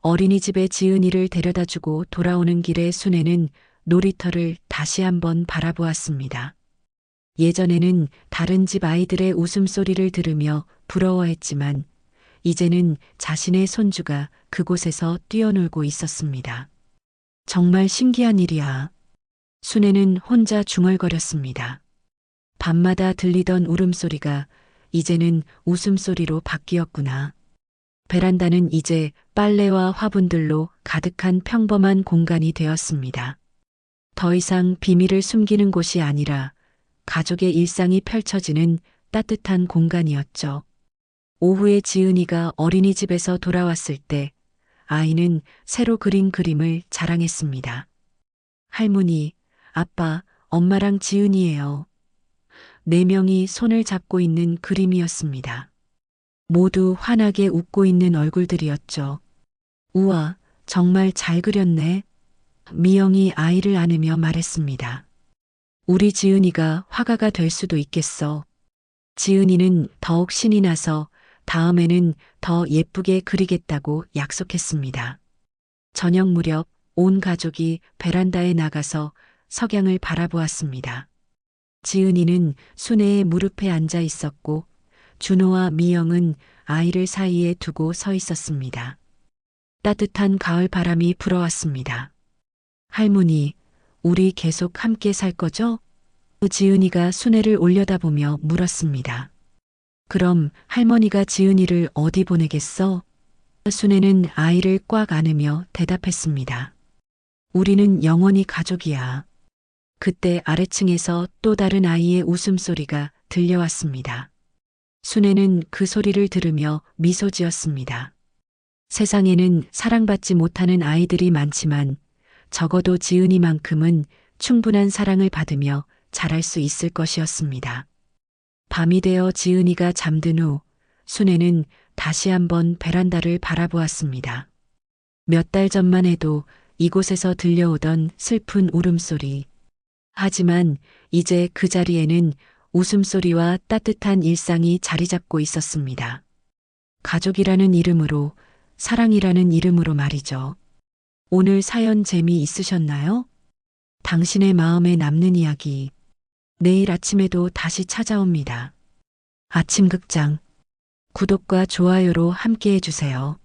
[SPEAKER 1] 어린이집에 지은이를 데려다주고 돌아오는 길에 순애는 놀이터를 다시 한번 바라보았습니다. 예전에는 다른 집 아이들의 웃음소리를 들으며 부러워했지만 이제는 자신의 손주가 그곳에서 뛰어놀고 있었습니다. 정말 신기한 일이야. 순애는 혼자 중얼거렸습니다. 밤마다 들리던 울음소리가 이제는 웃음소리로 바뀌었구나. 베란다는 이제 빨래와 화분들로 가득한 평범한 공간이 되었습니다. 더 이상 비밀을 숨기는 곳이 아니라 가족의 일상이 펼쳐지는 따뜻한 공간이었죠. 오후에 지은이가 어린이집에서 돌아왔을 때 아이는 새로 그린 그림을 자랑했습니다. 할머니, 아빠, 엄마랑 지은이에요. 4명이 손을 잡고 있는 그림이었습니다. 모두 환하게 웃고 있는 얼굴들이었죠. 우와, 정말 잘 그렸네. 미영이 아이를 안으며 말했습니다. 우리 지은이가 화가가 될 수도 있겠어. 지은이는 더욱 신이 나서 다음에는 더 예쁘게 그리겠다고 약속했습니다. 저녁 무렵 온 가족이 베란다에 나가서 석양을 바라보았습니다. 지은이는 순애의 무릎에 앉아 있었고 준호와 미영은 아이를 사이에 두고 서 있었습니다. 따뜻한 가을 바람이 불어왔습니다. 할머니, 우리 계속 함께 살 거죠? 지은이가 순애를 올려다보며 물었습니다. 그럼 할머니가 지은이를 어디 보내겠어? 순애는 아이를 꽉 안으며 대답했습니다. 우리는 영원히 가족이야. 그때 아래층에서 또 다른 아이의 웃음소리가 들려왔습니다. 순애는 그 소리를 들으며 미소 지었습니다. 세상에는 사랑받지 못하는 아이들이 많지만 적어도 지은이만큼은 충분한 사랑을 받으며 자랄 수 있을 것이었습니다. 밤이 되어 지은이가 잠든 후 순애는 다시 한번 베란다를 바라보았습니다. 몇 달 전만 해도 이곳에서 들려오던 슬픈 울음소리. 하지만 이제 그 자리에는 웃음소리와 따뜻한 일상이 자리 잡고 있었습니다. 가족이라는 이름으로, 사랑이라는 이름으로 말이죠. 오늘 사연 재미있으셨나요? 당신의 마음에 남는 이야기. 내일 아침에도 다시 찾아옵니다. 아침극장. 구독과 좋아요로 함께 해주세요.